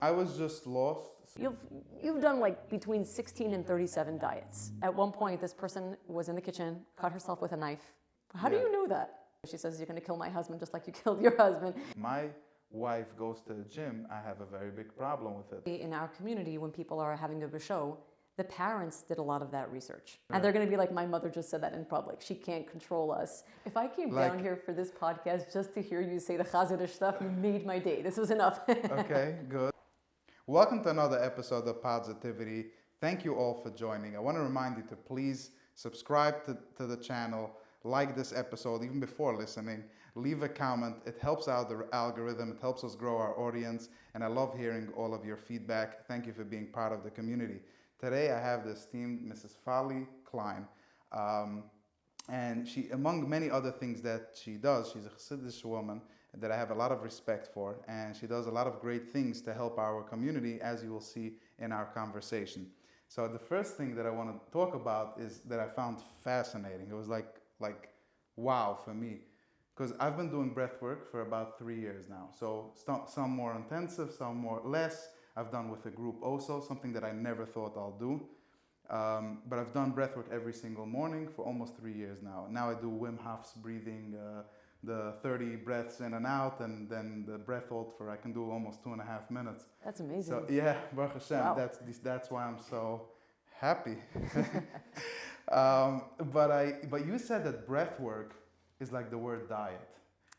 I was just lost. You've done like between 16 and 37 diets. At one point, this person was in the kitchen, cut herself with a knife. How do you know that? She says, you're going to kill my husband just like you killed your husband. My wife goes to the gym. I have a very big problem with it. In our community, when people are having a show, the parents did a lot of that research. And they're going to be like, my mother just said that in public. She can't control us. If I came down here for this podcast just to hear you say the Chazarish stuff, you made my day. This was enough. Okay, good. Welcome to another episode of Podsitivity. Thank you all for joining. I want to remind you to please subscribe to the channel, like this episode even before listening, leave a comment. It helps out the algorithm. It helps us grow our audience. And I love hearing all of your feedback. Thank you for being part of the community. Today I have the esteemed Mrs. Fally Klein. And she, among many other things that she does, she's a Hasidic woman that I have a lot of respect for, and she does a lot of great things to help our community, as you will see in our conversation. So the first thing that I want to talk about is that I found fascinating. It was like wow for me, because I've been doing breath work for about 3 years now. So some more intensive, some more less. I've done with a group also, something that I never thought I'll do. But I've done breath work every single morning for almost 3 years now. Now I do Wim Hof's breathing, the 30 breaths in and out, and then the breath hold for I can do almost 2.5 minutes. That's amazing. So yeah, Baruch Hashem, wow. That's why I'm so happy. But you said that breath work is like the word diet.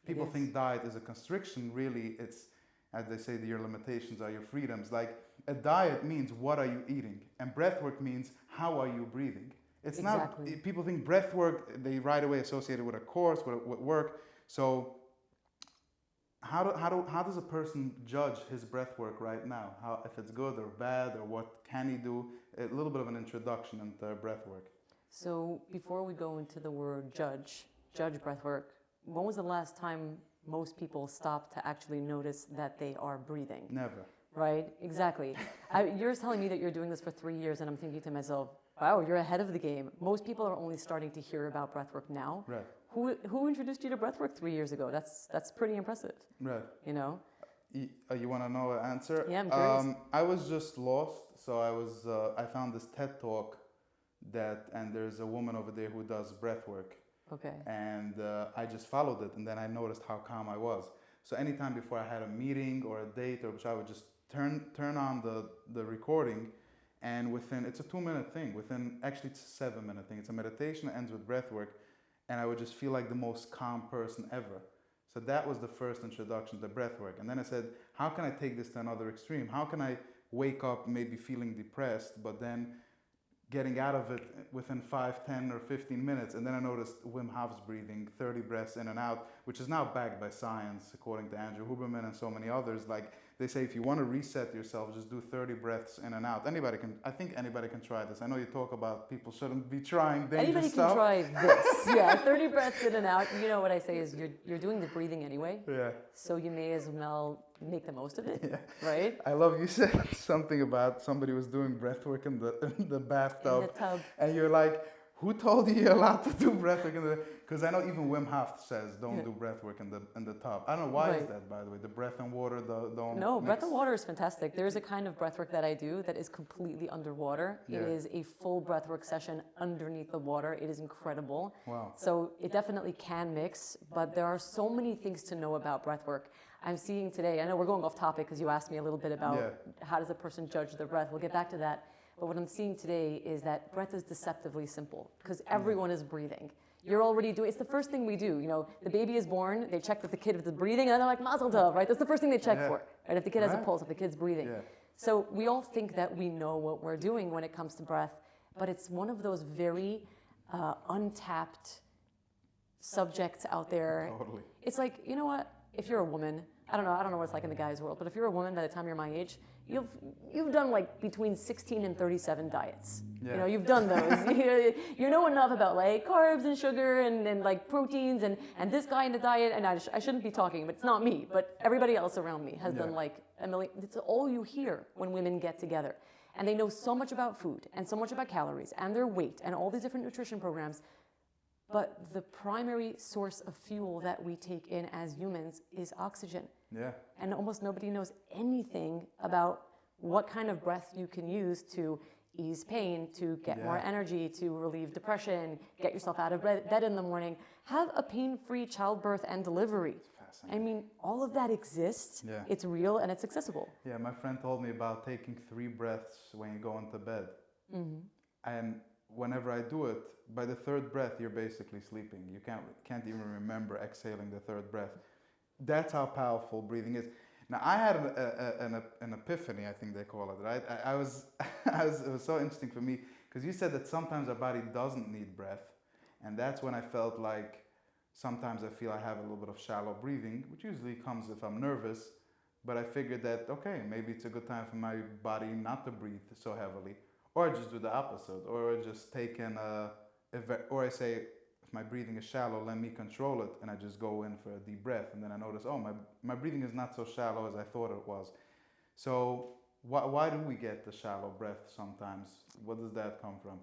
People think diet is a constriction. Really, it's, as they say, your limitations are your freedoms. Like a diet means what are you eating, and breath work means how are you breathing. It's not, people think breath work, they right away associate it with a course, with work. So how does a person judge his breath work right now? If it's good or bad, or what can he do? A little bit of an introduction into breath work. So before we go into the word judge breath work, when was the last time most people stop to actually notice that they are breathing? Never. Right? Exactly. You're telling me that you're doing this for 3 years, and I'm thinking to myself, wow, you're ahead of the game. Most people are only starting to hear about breathwork now. Right. Who introduced you to breathwork 3 years ago? That's pretty impressive. Right. You know? You want to know an answer? Yeah, I'm curious. I was just lost. So I found this TED talk and there's a woman over there who does breathwork. Okay. And I just followed it, and then I noticed how calm I was. So anytime before I had a meeting or a date, or which I would just turn on the recording, and it's a 2-minute thing. Actually it's a 7-minute thing. It's a meditation that ends with breath work, and I would just feel like the most calm person ever. So that was the first introduction to breath work. And then I said, how can I take this to another extreme? How can I wake up maybe feeling depressed, but then getting out of it within 5, 10, or 15 minutes. And then I noticed Wim Hof's breathing, 30 breaths in and out, which is now backed by science, according to Andrew Huberman and so many others. Like they say, if you want to reset yourself, just do 30 breaths in and out. I think anybody can try this. I know you talk about people shouldn't be trying dangerous stuff. Anybody can try this. Yeah, 30 breaths in and out. You know what I say is you're doing the breathing anyway. Yeah. So you may as well make the most of it, right? I love you said something about somebody was doing breath work in the bathtub. In the tub. And you're like, who told you you're allowed to do breath work in the... Because I know even Wim Hof says don't do breath work in the tub. I don't know why is that, by the way. The breath and water don't No, mix. breath and water is fantastic. There's a kind of breath work that I do that is completely underwater. Yeah. It is a full breath work session underneath the water. It is incredible. Wow. So it definitely can mix, but there are so many things to know about breath work. I'm seeing today, I know we're going off topic because you asked me a little bit about how does a person judge their breath. We'll get back to that. But what I'm seeing today is that breath is deceptively simple because everyone is breathing. You're already doing, it's the first thing we do. You know, the baby is born, they check that the kid is breathing, and they're like, Mazel Tov, right? That's the first thing they check for, right? If the kid has a pulse, if the kid's breathing. Yeah. So we all think that we know what we're doing when it comes to breath, but it's one of those very untapped subjects out there. Totally. It's like, you know what? If you're a woman, I don't know what it's like in the guy's world, but if you're a woman by the time you're my age, you've done like between 16 and 37 diets. Yeah. You know, you've done those. You know enough about like carbs and sugar and like proteins and this guy in the diet, and I shouldn't be talking, but it's not me, but everybody else around me has done like a million. It's all you hear when women get together. And they know so much about food and so much about calories and their weight and all these different nutrition programs. But the primary source of fuel that we take in as humans is oxygen. Yeah. And almost nobody knows anything about what kind of breath you can use to ease pain, to get more energy, to relieve depression, get yourself out of bed in the morning, have a pain-free childbirth and delivery. I mean, all of that exists. Yeah. It's real and it's accessible. Yeah, my friend told me about taking 3 breaths when you go into bed. And whenever I do it, by the 3rd breath, you're basically sleeping. You can't even remember exhaling the 3rd breath. That's how powerful breathing is. Now, I had an epiphany, I think they call it, right? I was, it was so interesting for me because you said that sometimes our body doesn't need breath. And that's when I felt like sometimes I feel I have a little bit of shallow breathing, which usually comes if I'm nervous. But I figured that, okay, maybe it's a good time for my body not to breathe so heavily. Or I just do the opposite. Or I just take in or I say, if my breathing is shallow, let me control it. And I just go in for a deep breath. And then I notice, oh, my breathing is not so shallow as I thought it was. So why do we get the shallow breath sometimes? What does that come from?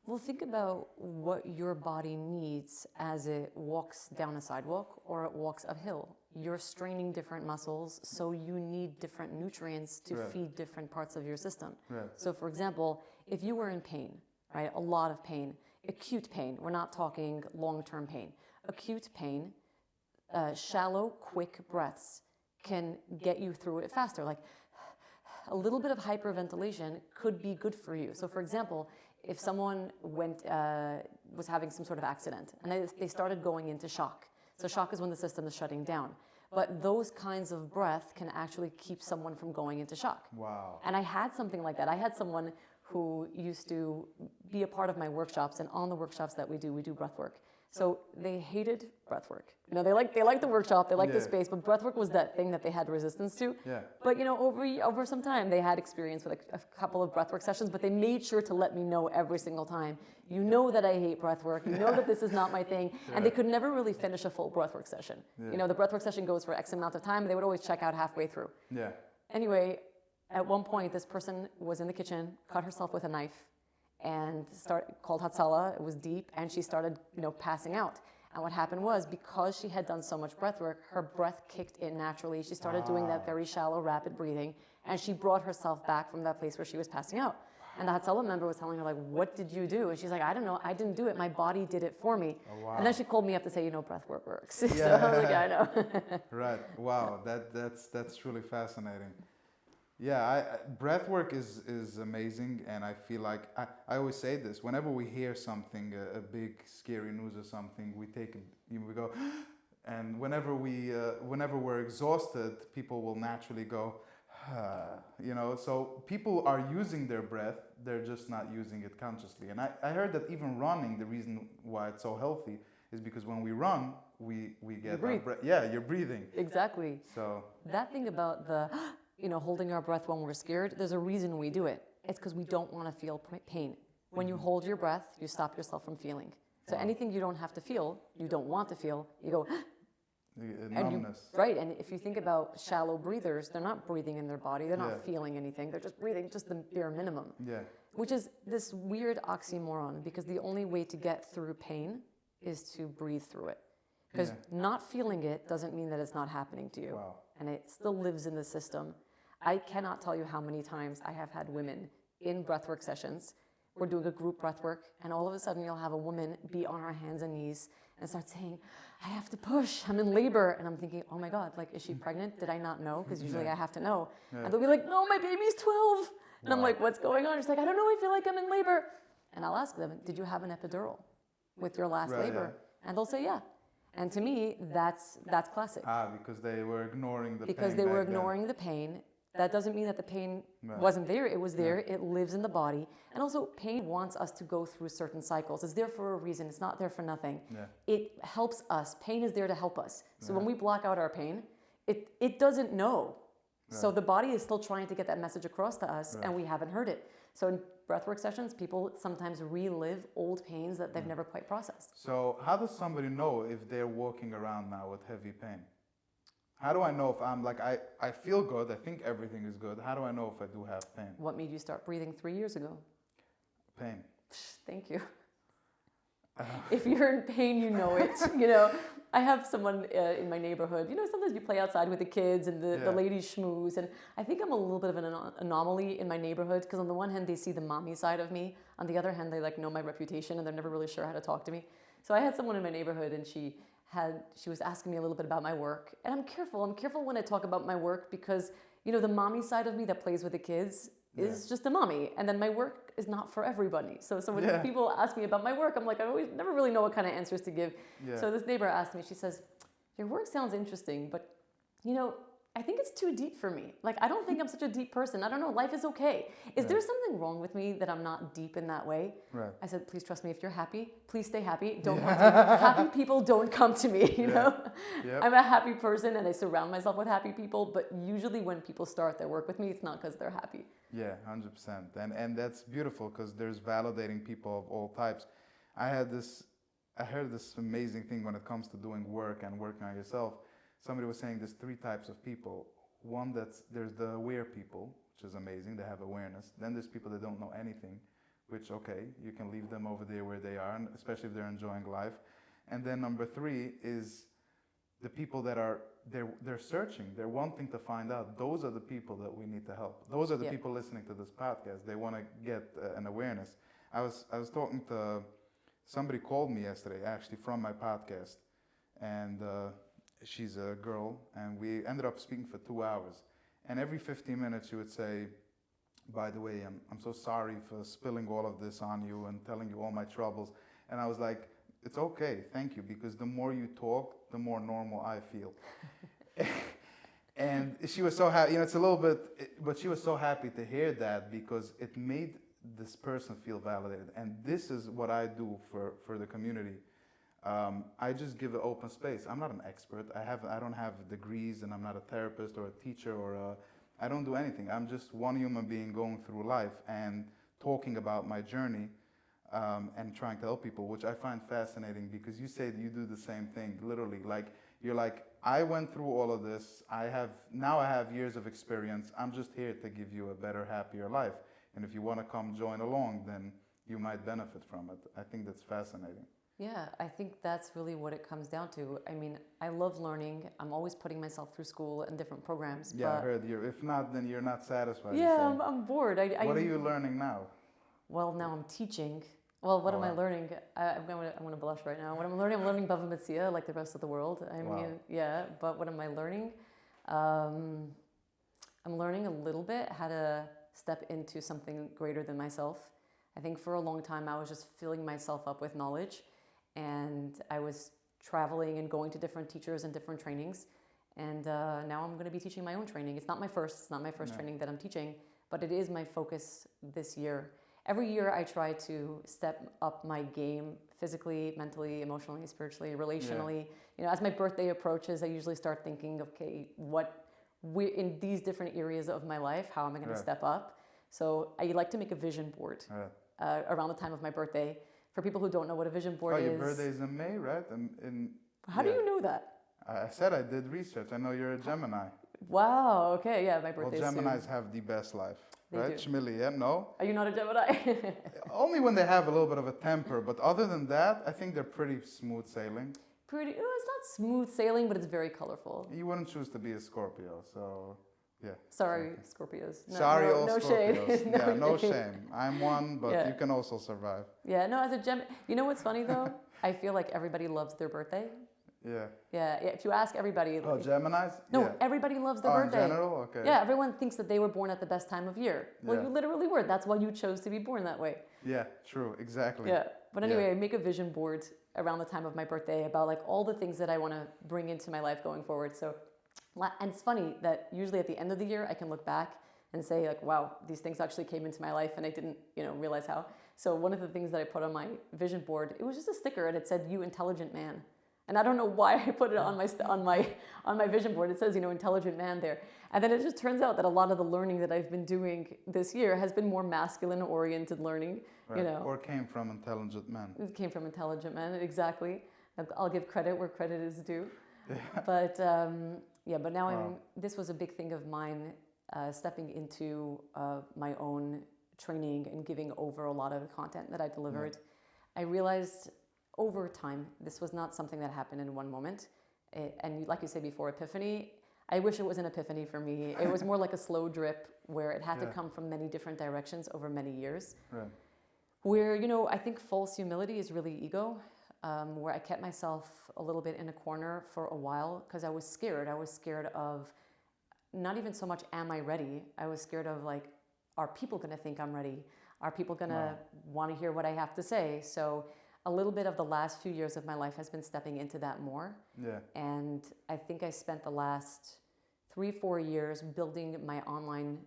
Well, think about what your body needs as it walks down a sidewalk or it walks uphill. You're straining different muscles, so you need different nutrients to feed different parts of your system. So, for example, if you were in pain, right, a lot of pain, acute pain, we're not talking long-term pain, acute pain, shallow, quick breaths can get you through it faster. Like a little bit of hyperventilation could be good for you. So, for example, if someone was having some sort of accident and they started going into shock. So shock is when the system is shutting down. But those kinds of breath can actually keep someone from going into shock. Wow. And I had something like that. I had someone who used to be a part of my workshops, and on the workshops that we do breath work. So they hated breath work. You know, they like the workshop, they like the space, but breath work was that thing that they had resistance to. Yeah. But you know, over some time, they had experience with a couple of breath work sessions, but they made sure to let me know every single time, you know that I hate breath work, you know that this is not my thing, and they could never really finish a full breath work session. You know, the breath work session goes for X amount of time, and they would always check out halfway through. Yeah. Anyway, at one point, this person was in the kitchen, cut herself with a knife, and called Hatsala. It was deep, and she started, you know, passing out. And what happened was, because she had done so much breath work, her breath kicked in naturally. She started doing that very shallow, rapid breathing, and she brought herself back from that place where she was passing out. And the Hatsala member was telling her, like, what did you do? And she's like, I don't know, I didn't do it. My body did it for me. Oh, wow. And then she called me up to say, you know, breath work works. Yeah. So I was like, yeah, I know. Right. Wow. That's truly fascinating. Yeah, breath work is amazing, and I feel like I always say this. Whenever we hear something, a big scary news or something, we go, and whenever we're exhausted, people will naturally go, you know. So people are using their breath, they're just not using it consciously. And I heard that even running, the reason why it's so healthy is because when we run, we get our breath. Yeah, you're breathing. Exactly. So that thing about the you know, holding our breath when we're scared, there's a reason we do it. It's because we don't want to feel pain. When you hold your breath, you stop yourself from feeling. So anything you don't have to feel, you don't want to feel, you go, numbness. Right, and if you think about shallow breathers, they're not breathing in their body, they're not feeling anything, they're just breathing just the bare minimum. Yeah. Which is this weird oxymoron, because the only way to get through pain is to breathe through it. Because not feeling it doesn't mean that it's not happening to you. Wow. And it still lives in the system. I cannot tell you how many times I have had women in breathwork sessions. We're doing a group breathwork, and all of a sudden you'll have a woman be on her hands and knees and start saying, I have to push, I'm in labor. And I'm thinking, oh my God, like, is she pregnant? Did I not know? Because usually I have to know. And they'll be like, no, my baby's 12. And I'm like, what's going on? She's like, I don't know, I feel like I'm in labor. And I'll ask them, did you have an epidural with your last labor? And they'll say, yeah. And to me, that's classic. Because they were ignoring the pain. Because they were ignoring the pain. That doesn't mean that the pain wasn't there. It was there. It lives in the body. And also, pain wants us to go through certain cycles. It's there for a reason. It's not there for nothing. It helps us. Pain is there to help us. So when we block out our pain, it doesn't know. So the body is still trying to get that message across to us, and we haven't heard it. So in breathwork sessions, people sometimes relive old pains that they've never quite processed. So how does somebody know if they're walking around now with heavy pain? How do I know if I'm like, I feel good, I think everything is good. How do I know if I do have pain? What made you start breathing 3 years ago? Pain. Thank you. If you're in pain, you know it. I have someone in my neighborhood. Sometimes you play outside with the kids and the ladies schmooze. And I think I'm a little bit of an anomaly in my neighborhood because on the one hand, they see the mommy side of me. On the other hand, they know my reputation and they're never really sure how to talk to me. So I had someone in my neighborhood and she was asking me a little bit about my work. And I'm careful when I talk about my work because, the mommy side of me that plays with the kids is just a mommy. And then my work is not for everybody. So when people ask me about my work, I'm like, I always never really know what kind of answers to give. Yeah. So this neighbor asked me, she says, your work sounds interesting, but I think it's too deep for me. I don't think I'm such a deep person. I don't know. Life is okay. Is there something wrong with me that I'm not deep in that way? Right. I said, please trust me. If you're happy, please stay happy. Don't come to me. Happy people don't come to me, you know? Yep. I'm a happy person and I surround myself with happy people. But usually when people start their work with me, it's not because they're happy. Yeah, 100%. And that's beautiful because there's validating people of all types. I heard this amazing thing when it comes to doing work and working on yourself. Somebody was saying there's 3 types of people. One, there's the aware people, which is amazing. They have awareness. Then there's people that don't know anything, which, okay, you can leave them over there where they are, and especially if they're enjoying life. And then number 3 is the people that they're searching. They're wanting to find out. Those are the people that we need to help. Those are the people listening to this podcast. They want to get an awareness. I was talking to somebody called me yesterday, actually, from my podcast, and she's a girl, and we ended up speaking for 2 hours. And every 15 minutes she would say, by the way, I'm so sorry for spilling all of this on you and telling you all my troubles. And I was like, it's okay, thank you, because the more you talk, the more normal I feel. And she was so happy, it's a little bit, but she was so happy to hear that because it made this person feel validated. And this is what I do for the community. I just give an open space. I'm not an expert. I don't have degrees, and I'm not a therapist or a teacher I don't do anything. I'm just one human being going through life and talking about my journey and trying to help people, which I find fascinating because you say that you do the same thing, literally. You're like, I went through all of this. Now I have years of experience. I'm just here to give you a better, happier life. And if you want to come join along, then you might benefit from it. I think that's fascinating. Yeah, I think that's really what it comes down to. I mean, I love learning. I'm always putting myself through school and different programs. Yeah, I heard you. If not, then you're not satisfied. Yeah, I'm bored. What are you learning now? Well, now I'm teaching. Well, what am I learning? I'm going to blush right now. What I'm learning Bava Mitzvah, like the rest of the world. But what am I learning? I'm learning a little bit how to step into something greater than myself. I think for a long time I was just filling myself up with knowledge. And I was traveling and going to different teachers and different trainings. And now I'm going to be teaching my own training. It's not my first training that I'm teaching, but it is my focus this year. Every year I try to step up my game physically, mentally, emotionally, spiritually, relationally. Yeah. As my birthday approaches, I usually start thinking, okay, in these different areas of my life, how am I going to step up? So I like to make a vision board around the time of my birthday. For people who don't know what a vision board is. Your birthday is in May, right? How do you know that? I said I did research. I know you're a Gemini. Wow, okay, yeah, my birthday's soon. Well, Geminis have the best life, right? Do. Shmili, yeah? No? Are you not a Gemini? Only when they have a little bit of a temper, but other than that, I think they're pretty smooth sailing. It's not smooth sailing, but it's very colorful. You wouldn't choose to be a Scorpio, so... Yeah. Sorry, Scorpios. No Scorpios. Shade. No shame. I'm one, but you can also survive. Yeah, no, as a Gemini, you know what's funny though? I feel like everybody loves their birthday. Yeah. Yeah, if you ask everybody. Oh, Geminis? No, everybody loves their birthday. In general? Okay. Yeah, everyone thinks that they were born at the best time of year. Well, you literally were. That's why you chose to be born that way. Yeah, true, exactly. Yeah, but anyway, I make a vision board around the time of my birthday about all the things that I want to bring into my life going forward. So. And it's funny that usually at the end of the year, I can look back and say wow, these things actually came into my life and I didn't, realize how. So one of the things that I put on my vision board, it was just a sticker and it said, "You intelligent man." And I don't know why I put it on my vision board. It says, intelligent man there. And then it just turns out that a lot of the learning that I've been doing this year has been more masculine oriented learning, Or came from intelligent men. It came from intelligent men, exactly. I'll give credit where credit is due. Yeah. But now this was a big thing of mine, stepping into my own training and giving over a lot of the content that I delivered. I realized over time. This was not something that happened in one moment. And like you said before, epiphany, I wish it was an epiphany for me. It was more like a slow drip where it had to come from many different directions over many years. Right. Where, I think false humility is really ego, where I kept myself a little bit in a corner for a while because I was scared. I was scared of not even so much, am I ready? I was scared of like, are people going to think I'm ready? Are people going to want to hear what I have to say? So a little bit of the last few years of my life has been stepping into that more. Yeah. And I think I spent the last 3-4 years building my online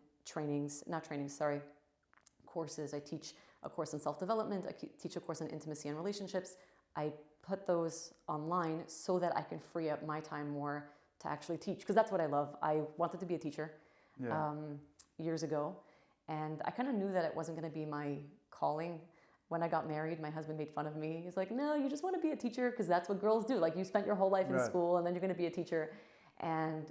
courses. I teach a course in self-development. I teach a course in intimacy and relationships. I put those online so that I can free up my time more to actually teach, because that's what I love. I wanted to be a teacher years ago, and I kind of knew that it wasn't going to be my calling. When I got married, my husband made fun of me. He's like, no, you just want to be a teacher because that's what girls do. Like, you spent your whole life in school and then you're going to be a teacher. And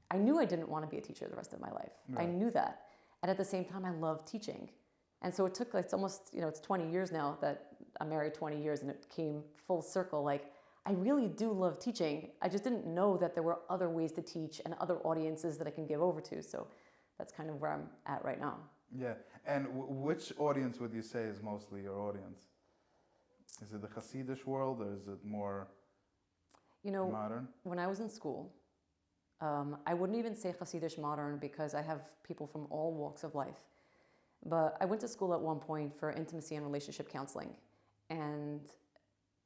I knew I didn't want to be a teacher the rest of my life. I knew that. And at the same time, I love teaching. And so it took, like, it's almost, it's 20 years now that I'm married, 20 years, and it came full circle. Like, I really do love teaching. I just didn't know that there were other ways to teach and other audiences that I can give over to. So that's kind of where I'm at right now. Yeah. And which audience would you say is mostly your audience? Is it the Hasidic world, or is it more modern? When I was in school, I wouldn't even say Hasidic modern because I have people from all walks of life. But I went to school at one point for intimacy and relationship counseling. And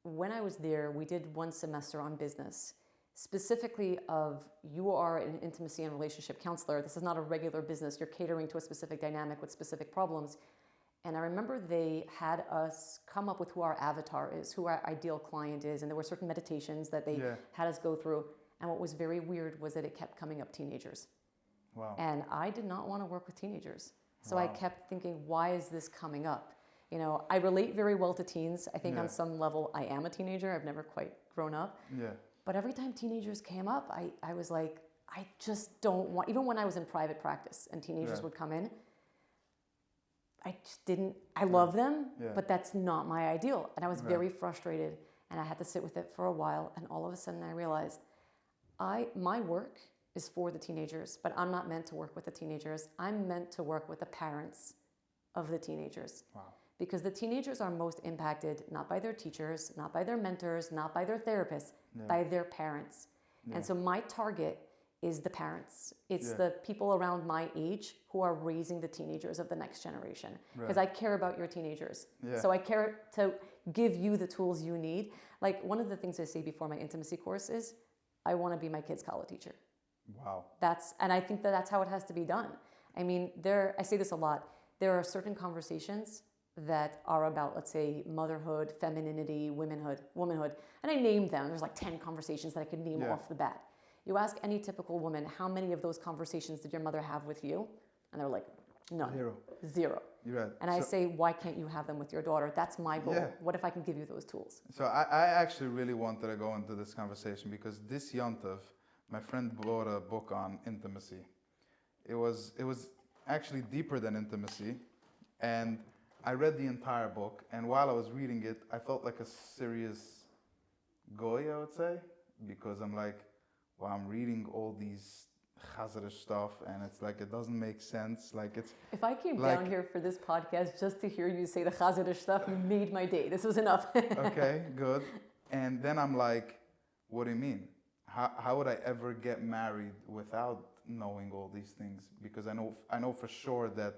when I was there, we did one semester on business, specifically of, you are an intimacy and relationship counselor. This is not a regular business. You're catering to a specific dynamic with specific problems. And I remember they had us come up with who our avatar is, who our ideal client is. And there were certain meditations that they had us go through. And what was very weird was that it kept coming up teenagers. Wow. And I did not want to work with teenagers. So I kept thinking, why is this coming up? I relate very well to teens. I think on some level I am a teenager. I've never quite grown up. Yeah. But every time teenagers came up, I was like, I just don't want, even when I was in private practice and teenagers would come in, I just didn't, I love them, but that's not my ideal. And I was very frustrated, and I had to sit with it for a while. And all of a sudden I realized my work is for the teenagers, but I'm not meant to work with the teenagers. I'm meant to work with the parents of the teenagers. Wow. Because the teenagers are most impacted not by their teachers, not by their mentors, not by their therapists, by their parents. And so my target is the parents. It's the people around my age who are raising the teenagers of the next generation. Because I care about your teenagers. So I care to give you the tools you need. Like, one of the things I say before my intimacy course is, I want to be my kid's college teacher. Wow. And I think that's how it has to be done. I mean, I say this a lot. There are certain conversations that are about, let's say, motherhood, femininity, womanhood. And I named them. There's like 10 conversations that I could name off the bat. You ask any typical woman, how many of those conversations did your mother have with you? And they're like, none. Zero. You're right. And I say, why can't you have them with your daughter? That's my goal. Yeah. What if I can give you those tools? So I actually really wanted to go into this conversation because this Yontif, my friend bought a book on intimacy. It was actually deeper than intimacy. And I read the entire book, and while I was reading it, I felt like a serious goy, I would say, because I'm like, well, I'm reading all these Chazarish stuff, and it's like, it doesn't make sense. Like, it's. If I came down here for this podcast just to hear you say the Chazarish stuff, you made my day. This was enough. Okay, good. And then I'm like, what do you mean? How would I ever get married without knowing all these things? Because I know for sure that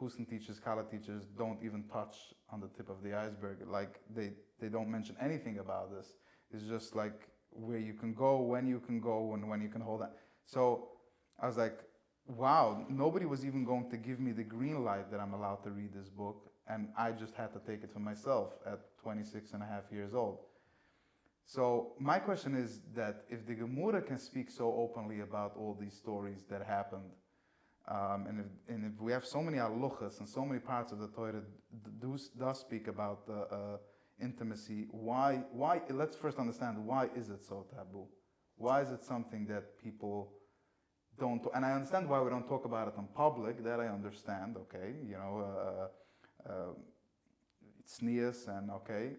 Husn teachers, Kala teachers don't even touch on the tip of the iceberg. Like, they don't mention anything about this. It's just like where you can go, when you can go, and when you can hold on. So I was like, wow, nobody was even going to give me the green light that I'm allowed to read this book. And I just had to take it for myself at 26 and a half years old. So my question is that if the Gemara can speak so openly about all these stories that happened, and if we have so many aluchas and so many parts of the Torah does speak about intimacy, why? Let's first understand, why is it so taboo? Why is it something that people don't? And I understand why we don't talk about it in public. That I understand. Okay, it's tznius and okay,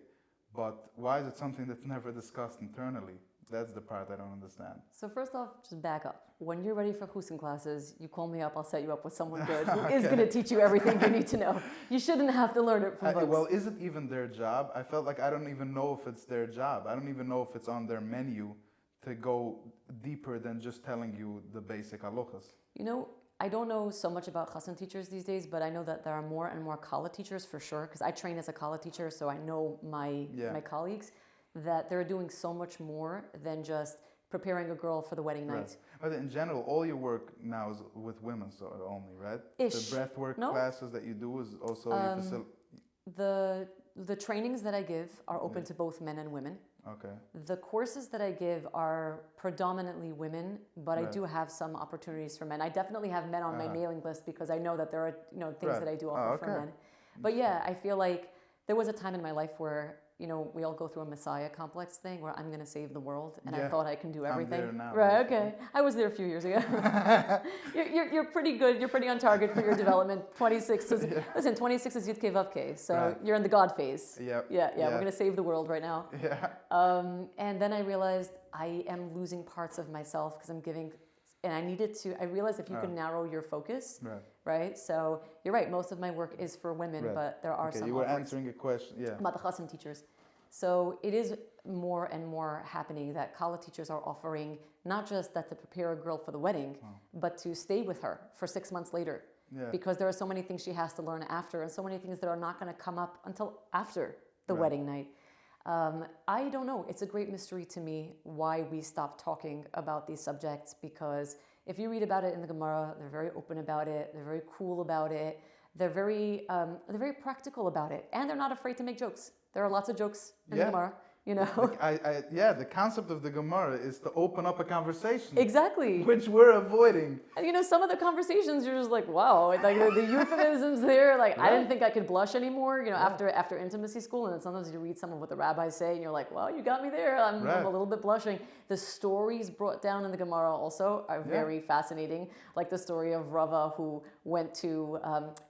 but why is it something that's never discussed internally? That's the part I don't understand. So first off, just back up. When you're ready for Husin classes, you call me up, I'll set you up with someone good who is going to teach you everything you need to know. You shouldn't have to learn it from books. Well, is it even their job? I felt like I don't even know if it's their job. I don't even know if it's on their menu to go deeper than just telling you the basic halachas. You know, I don't know so much about chassan teachers these days, but I know that there are more and more kala teachers for sure, because I train as a kala teacher, so I know my colleagues, that they're doing so much more than just preparing a girl for the wedding night. Right. But in general, all your work now is with women only, right? Ish. The breathwork classes that you do is also the trainings that I give are open to both men and women. Okay. The courses that I give are predominantly women, but I do have some opportunities for men. I definitely have men on my mailing list because I know that there are things that I do offer for men. But yeah, I feel like there was a time in my life where we all go through a messiah complex thing where I'm going to save the world, and I thought I can do everything. I'm there now, right? Okay, I was there a few years ago. You're pretty good. You're pretty on target for your development. 26 is listen. 26 is Yudke Vavke, so you're in the God phase. Yeah. We're going to save the world right now. Yeah. And then I realized I am losing parts of myself because I'm giving. And I realized if you can narrow your focus, right? So you're right, most of my work is for women, but there are some. You were answering a question, about the chassan teachers. So it is more and more happening that kala teachers are offering not just that to prepare a girl for the wedding, but to stay with her for 6 months later. Yeah. Because there are so many things she has to learn after, and so many things that are not going to come up until after the wedding night. I don't know. It's a great mystery to me why we stopped talking about these subjects, because if you read about it in the Gemara, they're very open about it. They're very cool about it. They're very practical about it. And they're not afraid to make jokes. There are lots of jokes in the Gemara. The concept of the Gemara is to open up a conversation. Exactly. Which we're avoiding. And some of the conversations, you're just like, wow, like the euphemisms there, like I didn't think I could blush anymore, after intimacy school. And then sometimes you read some of what the rabbis say and you're like, well, you got me there. I'm a little bit blushing. The stories brought down in the Gemara also are very fascinating. Like the story of Rava, who went to,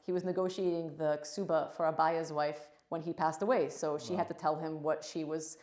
he was negotiating the ksuba for Abaya's wife when he passed away. So she had to tell him what she was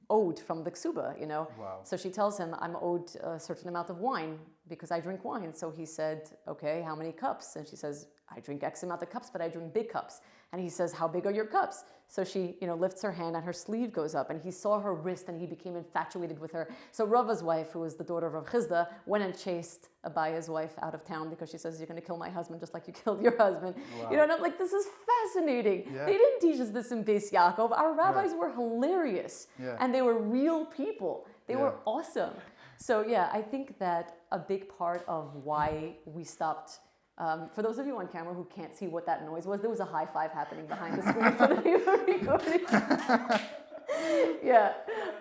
owed from the ksuba, Wow. So she tells him, I'm owed a certain amount of wine because I drink wine. So he said, okay, how many cups? And she says, I drink X amount of cups, but I drink big cups. And he says, how big are your cups? So she, lifts her hand and her sleeve goes up, and he saw her wrist and he became infatuated with her. So Rava's wife, who was the daughter of Rav Chizda, went and chased Abaya's wife out of town because she says, you're going to kill my husband just like you killed your husband. Wow. And I'm like, this is fascinating. Yeah. They didn't teach us this in Beis Yaakov. Our rabbis were hilarious, and they were real people. They were awesome. So I think that a big part of why we stopped. For those of you on camera who can't see what that noise was, there was a high five happening behind the screen for the people recording.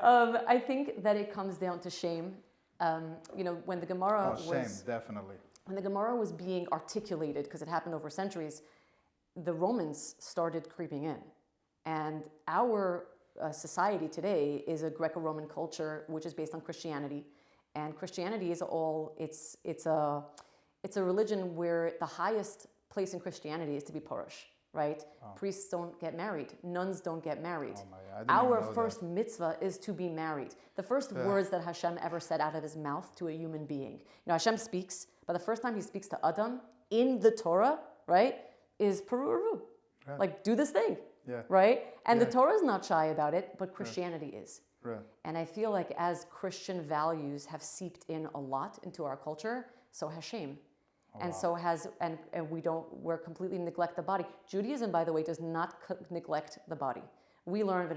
I think that it comes down to shame. When the Gemara shame, definitely. When the Gemara was being articulated, because it happened over centuries, the Romans started creeping in. And our society today is a Greco-Roman culture, which is based on Christianity. And Christianity is it's a religion where the highest place in Christianity is to be Parish, right? Priests don't get married. Nuns don't get married. Our first mitzvah is to be married. The first words that Hashem ever said out of his mouth to a human being. Hashem speaks, but the first time he speaks to Adam in the Torah, right, is Peru Uruvu. Like, do this thing, right? And the Torah is not shy about it, but Christianity is. Right. And I feel like as Christian values have seeped in a lot into our culture, so has shame. So we're completely neglect the body. Judaism, by the way, does not neglect the body. We learn,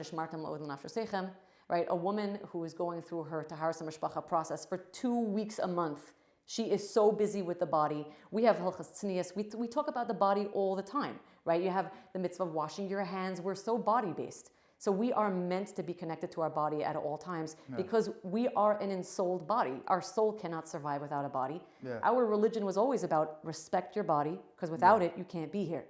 right? A woman who is going through her Taharas HaMishpacha process for 2 weeks a month, she is so busy with the body. We have Hilchas Tznius. We talk about the body all the time, right? You have the mitzvah of washing your hands. We're so body-based. So we are meant to be connected to our body at all times because we are an ensouled body. Our soul cannot survive without a body. Yeah. Our religion was always about respect your body, because without it, you can't be here.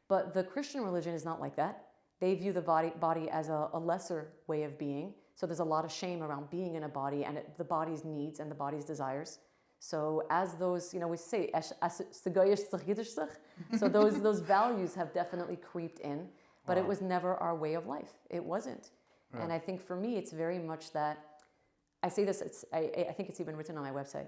But the Christian religion is not like that. They view the body as a lesser way of being. So there's a lot of shame around being in a body and the body's needs and the body's desires. So as those, we say, so those values have definitely creeped in. But it was never our way of life. It wasn't. And I think for me, it's very much that, I say this, I think it's even written on my website.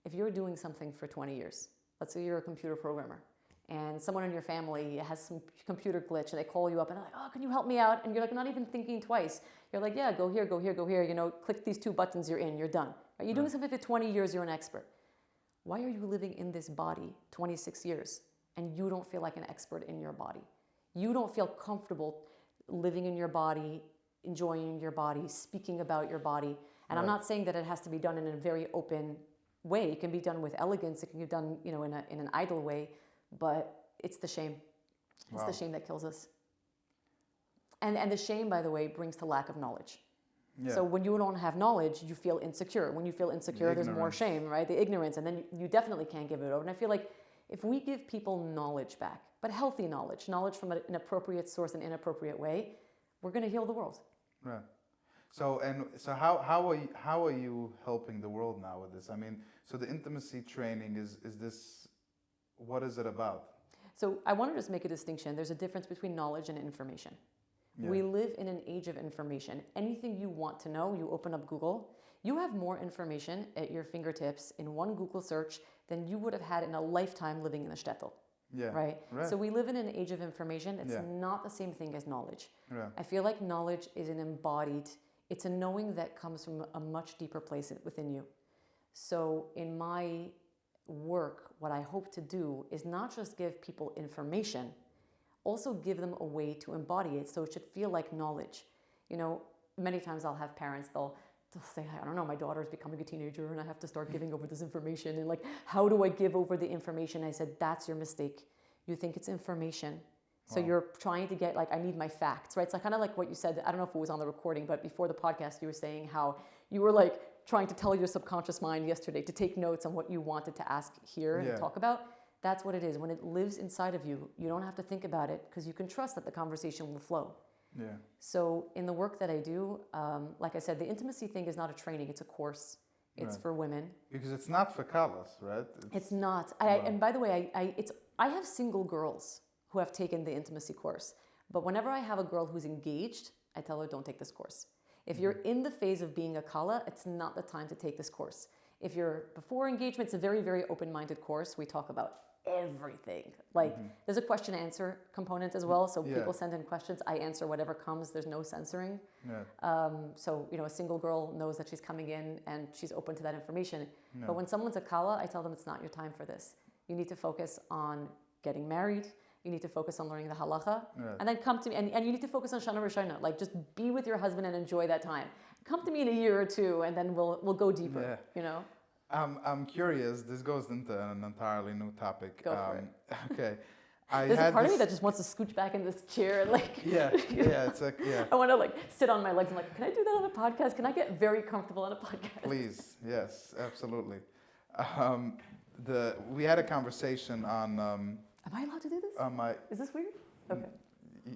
If you're doing something for 20 years, let's say you're a computer programmer, and someone in your family has some computer glitch, and they call you up and they're like, oh, can you help me out? And you're like, not even thinking twice. You're like, yeah, go here, go here, go here. Click these 2 buttons, you're in, you're done. Right? You're doing something for 20 years, you're an expert. Why are you living in this body 26 years and you don't feel like an expert in your body? You don't feel comfortable living in your body, enjoying your body, speaking about your body. And I'm not saying that it has to be done in a very open way. It can be done with elegance. It can be done, in an idle way. But it's the shame. It's the shame that kills us. And the shame, by the way, brings to lack of knowledge. Yeah. So when you don't have knowledge, you feel insecure. When you feel insecure, there's more shame, right? The ignorance, and then you definitely can't give it over. And I feel like if we give people knowledge back, but healthy knowledge from an appropriate source in an inappropriate way, we're going to heal the world. Right. So how are you helping the world now with this? I mean, so the intimacy training is this, what is it about? So I want to just make a distinction. There's a difference between knowledge and information. Yeah. We live in an age of information. Anything you want to know, you open up Google. You have more information at your fingertips in one Google search than you would have had in a lifetime living in a shtetl. Yeah. Right? So we live in an age of information. It's not the same thing as knowledge. Yeah. I feel like knowledge is an embodied, it's a knowing that comes from a much deeper place within you. So in my work, what I hope to do is not just give people information, also give them a way to embody it so it should feel like knowledge. Many times I'll have parents, they'll say, I don't know, my daughter's becoming a teenager and I have to start giving over this information. And how do I give over the information? I said, that's your mistake. You think it's information. So you're trying to get, I need my facts, right? So kind of like what you said, I don't know if it was on the recording, but before the podcast, you were saying how you were trying to tell your subconscious mind yesterday to take notes on what you wanted to ask here and talk about. That's what it is. When it lives inside of you, you don't have to think about it because you can trust that the conversation will flow. Yeah. So in the work that I do, like I said, the intimacy thing is not a training, it's a course. It's for women. Because it's not for colors, right? It's not. And by the way, I have single girls who have taken the intimacy course. But whenever I have a girl who's engaged, I tell her, don't take this course. If you're in the phase of being a kala, it's not the time to take this course. If you're before engagement, it's a very, very open-minded course. We talk about everything. There's a question answer component as well. So people send in questions. I answer whatever comes. There's no censoring. Yeah. So, a single girl knows that she's coming in and she's open to that information. Yeah. But when someone's a kala, I tell them it's not your time for this. You need to focus on getting married. You need to focus on learning the halacha. Yeah. And then come to me. And you need to focus on Shana Rishona. Just be with your husband and enjoy that time. Come to me in a year or two and then we'll go deeper, I'm curious. This goes into an entirely new topic. Go for it. Okay. There's a part of me that just wants to scooch back in this chair and I want to sit on my legs. I'm like, can I do that on a podcast? Can I get very comfortable on a podcast? Please. Yes, absolutely. We had a conversation on... Am I allowed to do this? Is this weird? Okay.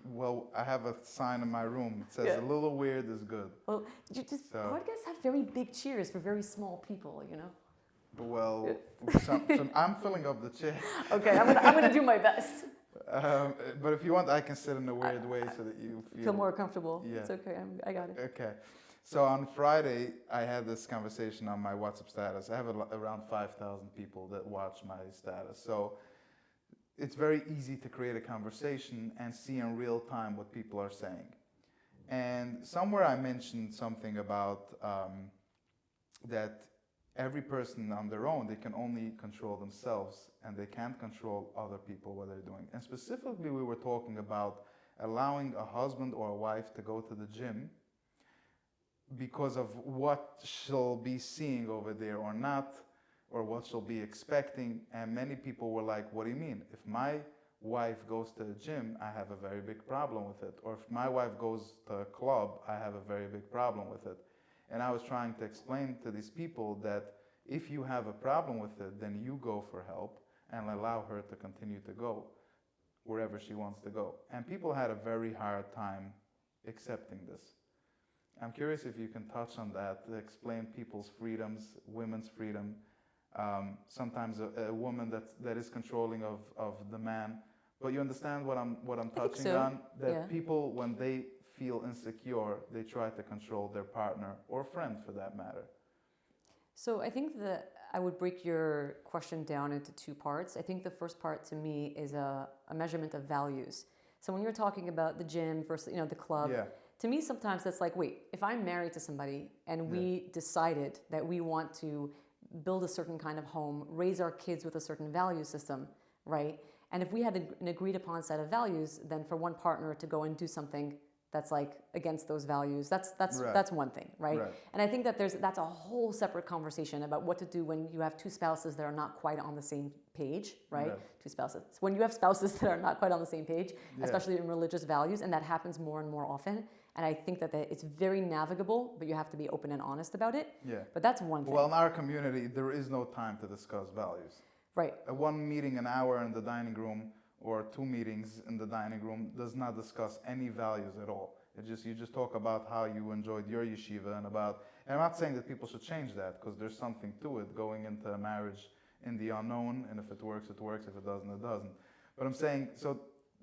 Well, I have a sign in my room. It says a little weird is good. Well, podcasts have very big chairs for very small people, Well, I'm filling up the chair. Okay, I'm gonna do my best. But if you want, I can sit in a weird way so that you feel more comfortable. Yeah. It's okay. I got it. Okay. So on Friday, I had this conversation on my WhatsApp status. I have around 5,000 people that watch my status. So it's very easy to create a conversation and see in real time what people are saying. And somewhere I mentioned something about that every person on their own, they can only control themselves and they can't control other people, what they're doing. And specifically, we were talking about allowing a husband or a wife to go to the gym because of what she'll be seeing over there or not, or what she'll be expecting. And many people were like, what do you mean? If my wife goes to the gym, I have a very big problem with it. Or if my wife goes to a club, I have a very big problem with it. And I was trying to explain to these people that if you have a problem with it, then you go for help and allow her to continue to go wherever she wants to go. And people had a very hard time accepting this. I'm curious if you can touch on that, to explain people's freedoms, women's freedom. Sometimes a woman that is controlling of the man, but you understand what I'm touching on? That people, when they feel insecure, they try to control their partner or friend for that matter. So I think that I would break your question down into two parts. I think the first part to me is a measurement of values. So when you're talking about the gym versus the club, to me sometimes that's like, wait, if I'm married to somebody and we decided that we want to build a certain kind of home, raise our kids with a certain value system, right? And if we had an agreed upon set of values, then for one partner to go and do something that's like against those values, that's one thing, right? And I think that that's a whole separate conversation about what to do when you have two spouses that are not quite on the same page, right? Two spouses. So when you have spouses that are not quite on the same page, especially in religious values, and that happens more and more often. And I think that it's very navigable, but you have to be open and honest about it. But that's one thing. Well, in our community, there is no time to discuss values. Right. One meeting an hour in the dining room or two meetings in the dining room does not discuss any values at all. You just talk about how you enjoyed your yeshiva and I'm not saying that people should change that, because there's something to it, going into a marriage in the unknown, and if it works, it works, if it doesn't, it doesn't. But I'm saying, so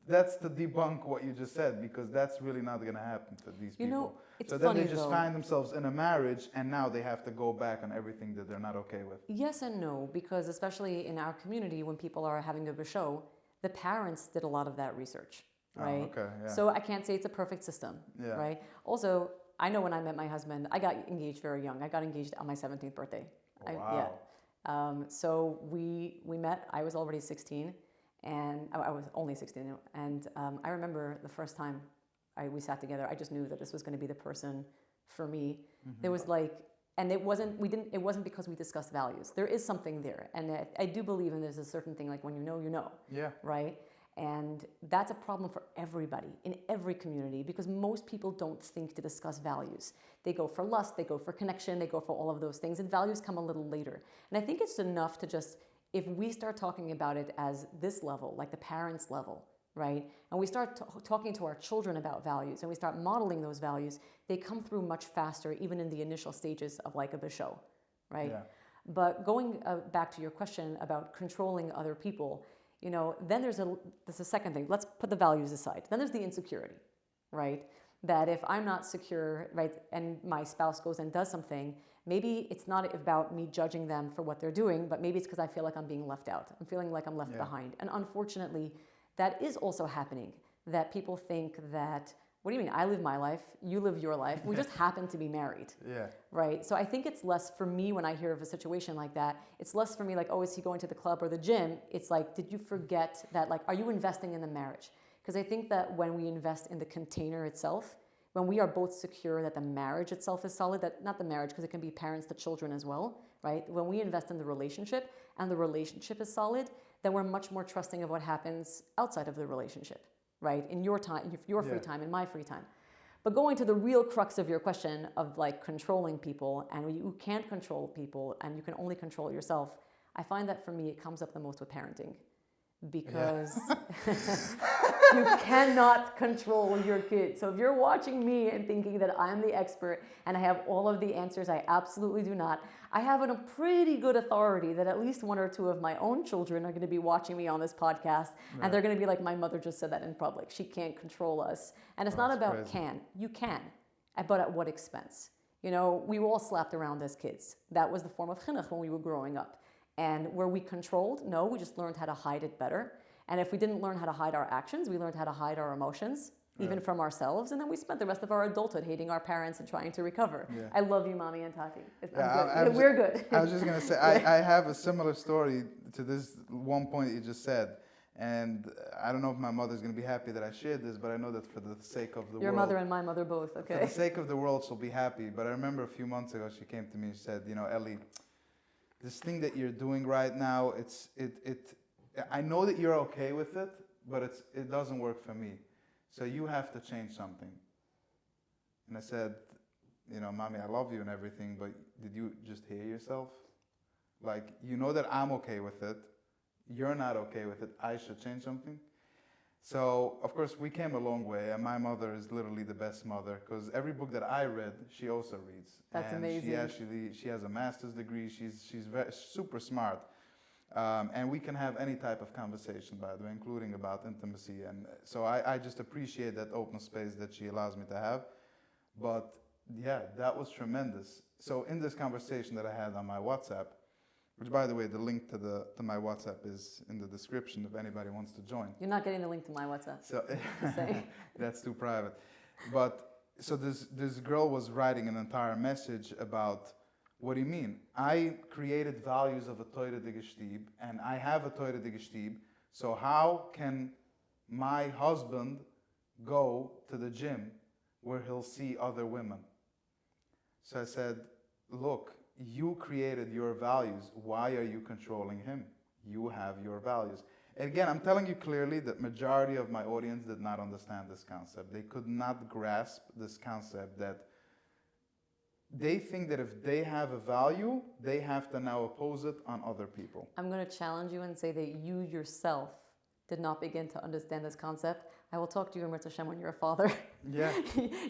that's to debunk what you just said, because that's really not going to happen to these people. It's so funny, then they just find themselves in a marriage, and now they have to go back on everything that they're not okay with. Yes and no, because especially in our community, when people are having a show, the parents did a lot of that research, right? Oh, okay, yeah. So I can't say it's a perfect system, right? Also, I know when I met my husband, I got engaged very young. I got engaged on my 17th birthday. Wow. So we met. I was already 16. And I was only 16, and I remember the first time we sat together, I just knew that this was going to be the person for me. There was and it wasn't because we discussed values. There is something there, and I do believe in there's a certain thing, like when you know, right? And that's a problem for everybody in every community, because most people don't think to discuss values. They go for lust, they go for connection, they go for all of those things, and values come a little later. And I think it's enough to just, if we start talking about it as this level, like the parents' level, right? And we start talking to our children about values, and we start modeling those values, they come through much faster, even in the initial stages of like a bisho, right? Yeah. But going back to your question about controlling other people, then there's a second thing. Let's put the values aside. Then there's the insecurity, right? That if I'm not secure, right, and my spouse goes and does something, maybe it's not about me judging them for what they're doing, but maybe it's because I feel like I'm being left out. I'm feeling like I'm left behind. And unfortunately, that is also happening, that people think that, what do you mean? I live my life, you live your life. We just happen to be married, right? So I think it's less for me when I hear of a situation like that. It's less for me like, oh, is he going to the club or the gym? It's like, did you forget that, like, are you investing in the marriage? Because I think that when we invest in the container itself, when we are both secure that the marriage itself is solid, that not the marriage, because it can be parents to children as well, right? When we invest in the relationship and the relationship is solid, then we're much more trusting of what happens outside of the relationship, right? In your time, your free time, in my free time. But going to the real crux of your question of like controlling people, and you can't control people and you can only control yourself, I find that for me it comes up the most with parenting. Because you cannot control your kid. So if you're watching me and thinking that I'm the expert and I have all of the answers, I absolutely do not. I have a pretty good authority that at least one or two of my own children are going to be watching me on this podcast, and they're going to be like, my mother just said that in public. She can't control us. And it's not about can. You can, but at what expense? We were all slapped around as kids. That was the form of chinuch when we were growing up. And were we controlled? No, we just learned how to hide it better. And if we didn't learn how to hide our actions, we learned how to hide our emotions, even from ourselves. And then we spent the rest of our adulthood hating our parents and trying to recover. Yeah. I love you, Mommy and Tati. We're good. I was just going to say, I have a similar story to this one point that you just said. And I don't know if my mother's going to be happy that I shared this, but I know that for the sake of the world. Your mother and my mother both, okay. For the sake of the world, she'll be happy. But I remember a few months ago, she came to me and said, Ellie, this thing that you're doing right now, I know that you're okay with it, but it doesn't work for me. So you have to change something. And I said, Mommy, I love you and everything, but did you just hear yourself? Like, you know that I'm okay with it. You're not okay with it. I should change something. So, of course, we came a long way, and my mother is literally the best mother, because every book that I read, she also reads. That's amazing. She has a master's degree. She's super smart. And we can have any type of conversation, by the way, including about intimacy. And so I just appreciate that open space that she allows me to have. But yeah, that was tremendous. So in this conversation that I had on my WhatsApp, which by the way, the link to my WhatsApp is in the description if anybody wants to join. You're not getting the link to my WhatsApp. So that's too private. But so this girl was writing an entire message about, what do you mean? I created values of a Teure de Gestib, and I have a Teure de Gestib, so how can my husband go to the gym where he'll see other women? So I said, look, you created your values. Why are you controlling him? You have your values. And again, I'm telling you clearly that majority of my audience did not understand this concept. They could not grasp this concept that they think that if they have a value, they have to now oppose it on other people. I'm going to challenge you and say that you yourself did not begin to understand this concept. I will talk to you in Mirz Hashem when you're a father. Yeah.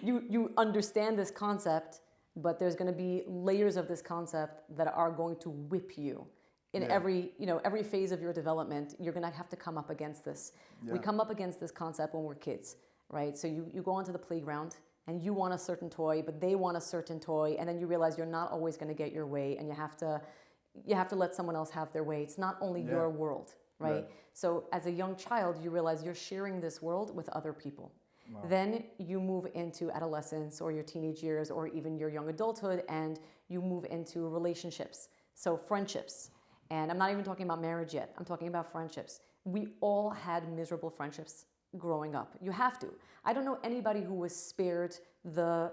You understand this concept, but there's going to be layers of this concept that are going to whip you. In every phase of your development, you're going to have to come up against this. Yeah. We come up against this concept when we're kids, right? So you go onto the playground and you want a certain toy, but they want a certain toy, and then you realize you're not always going to get your way, and you have to let someone else have their way. It's not only your world, right? So as a young child, you realize you're sharing this world with other people. Wow. Then you move into adolescence or your teenage years or even your young adulthood, and you move into relationships, so friendships. And I'm not even talking about marriage yet. I'm talking about friendships. We all had miserable friendships growing up. You have to. I don't know anybody who was spared the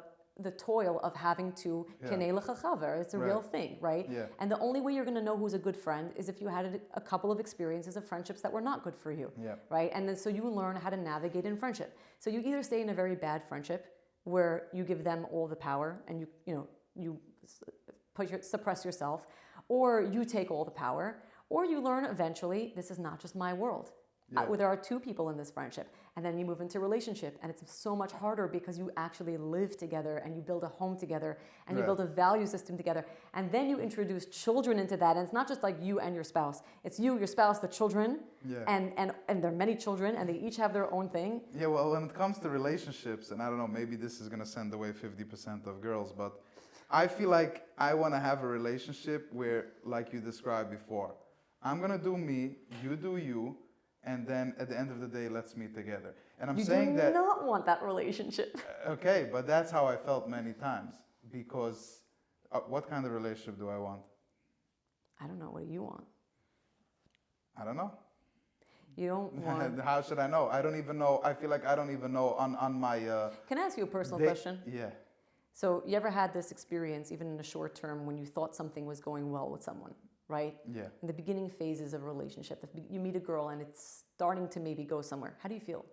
toil of having to kenei lecha chaver. It's a real thing, right? Yeah. And the only way you're going to know who's a good friend is if you had a couple of experiences of friendships that were not good for you, right? And then so you learn how to navigate in friendship. So you either stay in a very bad friendship where you give them all the power and you suppress yourself, or you take all the power, or you learn eventually, this is not just my world. There are two people in this friendship, and then you move into relationship, and it's so much harder because you actually live together and you build a home together and you build a value system together, and then you introduce children into that, and it's not just like you and your spouse. It's you, your spouse, the children, and there are many children, and they each have their own thing. Yeah, well, when it comes to relationships, and I don't know, maybe this is going to send away 50% of girls, but I feel like I want to have a relationship where, like you described before, I'm going to do me, you do you, and then at the end of the day, let's meet together. And I'm saying that... You do not want that relationship. Okay, but that's how I felt many times. Because what kind of relationship do I want? I don't know. What do you want? I don't know. You don't want... How should I know? I don't even know. I feel like I don't even know on my... Can I ask you a personal question? Yeah. So you ever had this experience, even in the short term, when you thought something was going well with someone? Right? Yeah. In the beginning phases of a relationship, if you meet a girl and it's starting to maybe go somewhere, how do you feel?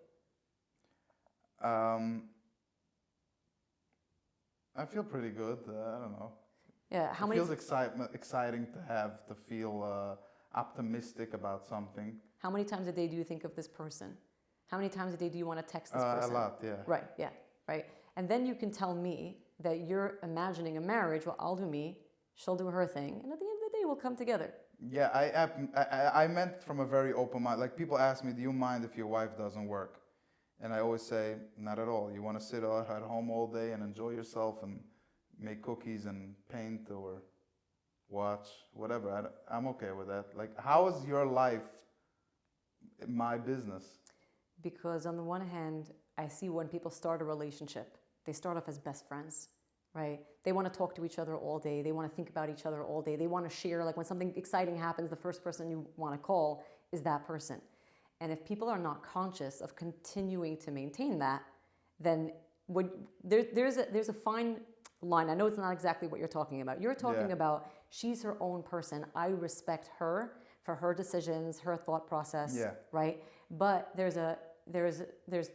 I feel pretty good. I don't know. Yeah. It feels exciting to feel optimistic about something. How many times a day do you think of this person? How many times a day do you want to text this person? A lot, yeah. Right. Yeah. Right. And then you can tell me that you're imagining a marriage. Well, I'll do me. She'll do her thing, and at the end of the day, we'll come together. Yeah, I meant from a very open mind. Like, people ask me, do you mind if your wife doesn't work? And I always say, not at all. You want to sit at home all day and enjoy yourself and make cookies and paint or watch, whatever. I'm okay with that. Like, how is your life my business? Because on the one hand, I see when people start a relationship, they start off as best friends. Right? They want to talk to each other all day. They want to think about each other all day. They want to share, like when something exciting happens, the first person you want to call is that person. And if people are not conscious of continuing to maintain that, then there's a fine line. I know it's not exactly what you're talking about. You're talking about she's her own person. I respect her for her decisions, her thought process, right? But there's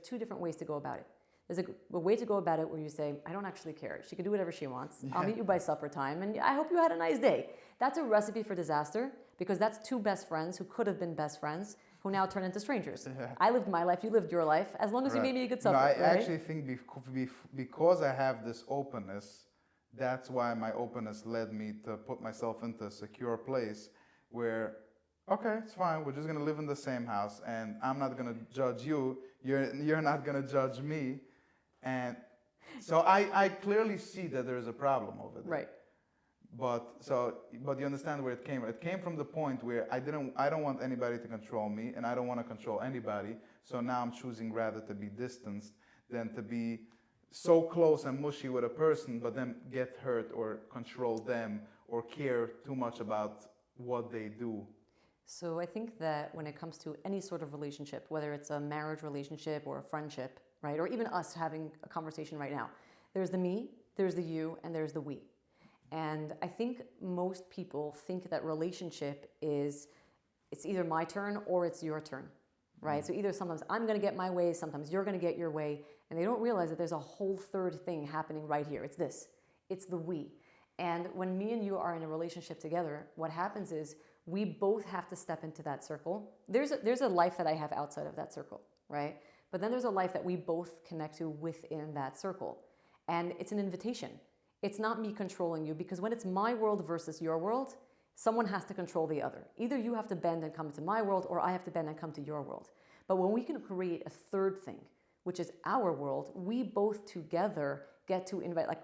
two different ways to go about it. There's a way to go about it where you say, I don't actually care. She can do whatever she wants. Yeah. I'll meet you by supper time, and I hope you had a nice day. That's a recipe for disaster, because that's two best friends who could have been best friends who now turn into strangers. Yeah. I lived my life, you lived your life, as long as you made me a good supper. No, I actually think because I have this openness, that's why my openness led me to put myself into a secure place where okay, it's fine. We're just gonna live in the same house, and I'm not gonna judge you. You're not gonna judge me, and so I clearly see that there's a problem over there. Right. But you understand where it came. It came from the point where I don't want anybody to control me, and I don't want to control anybody. So now I'm choosing rather to be distanced than to be so close and mushy with a person, but then get hurt or control them or care too much about what they do. So I think that when it comes to any sort of relationship, whether it's a marriage relationship or a friendship, right, or even us having a conversation right now, there's the me, there's the you, and there's the we. And I think most people think that relationship is, it's either my turn or it's your turn, right? So either sometimes I'm going to get my way, sometimes you're going to get your way, and they don't realize that there's a whole third thing happening right here. It's this, it's the we. And when me and you are in a relationship together, what happens is we both have to step into that circle. There's a life that I have outside of that circle, right? But then there's a life that we both connect to within that circle. And it's an invitation. It's not me controlling you, because when it's my world versus your world, someone has to control the other. Either you have to bend and come into my world, or I have to bend and come to your world. But when we can create a third thing, which is our world, we both together get to invite, like,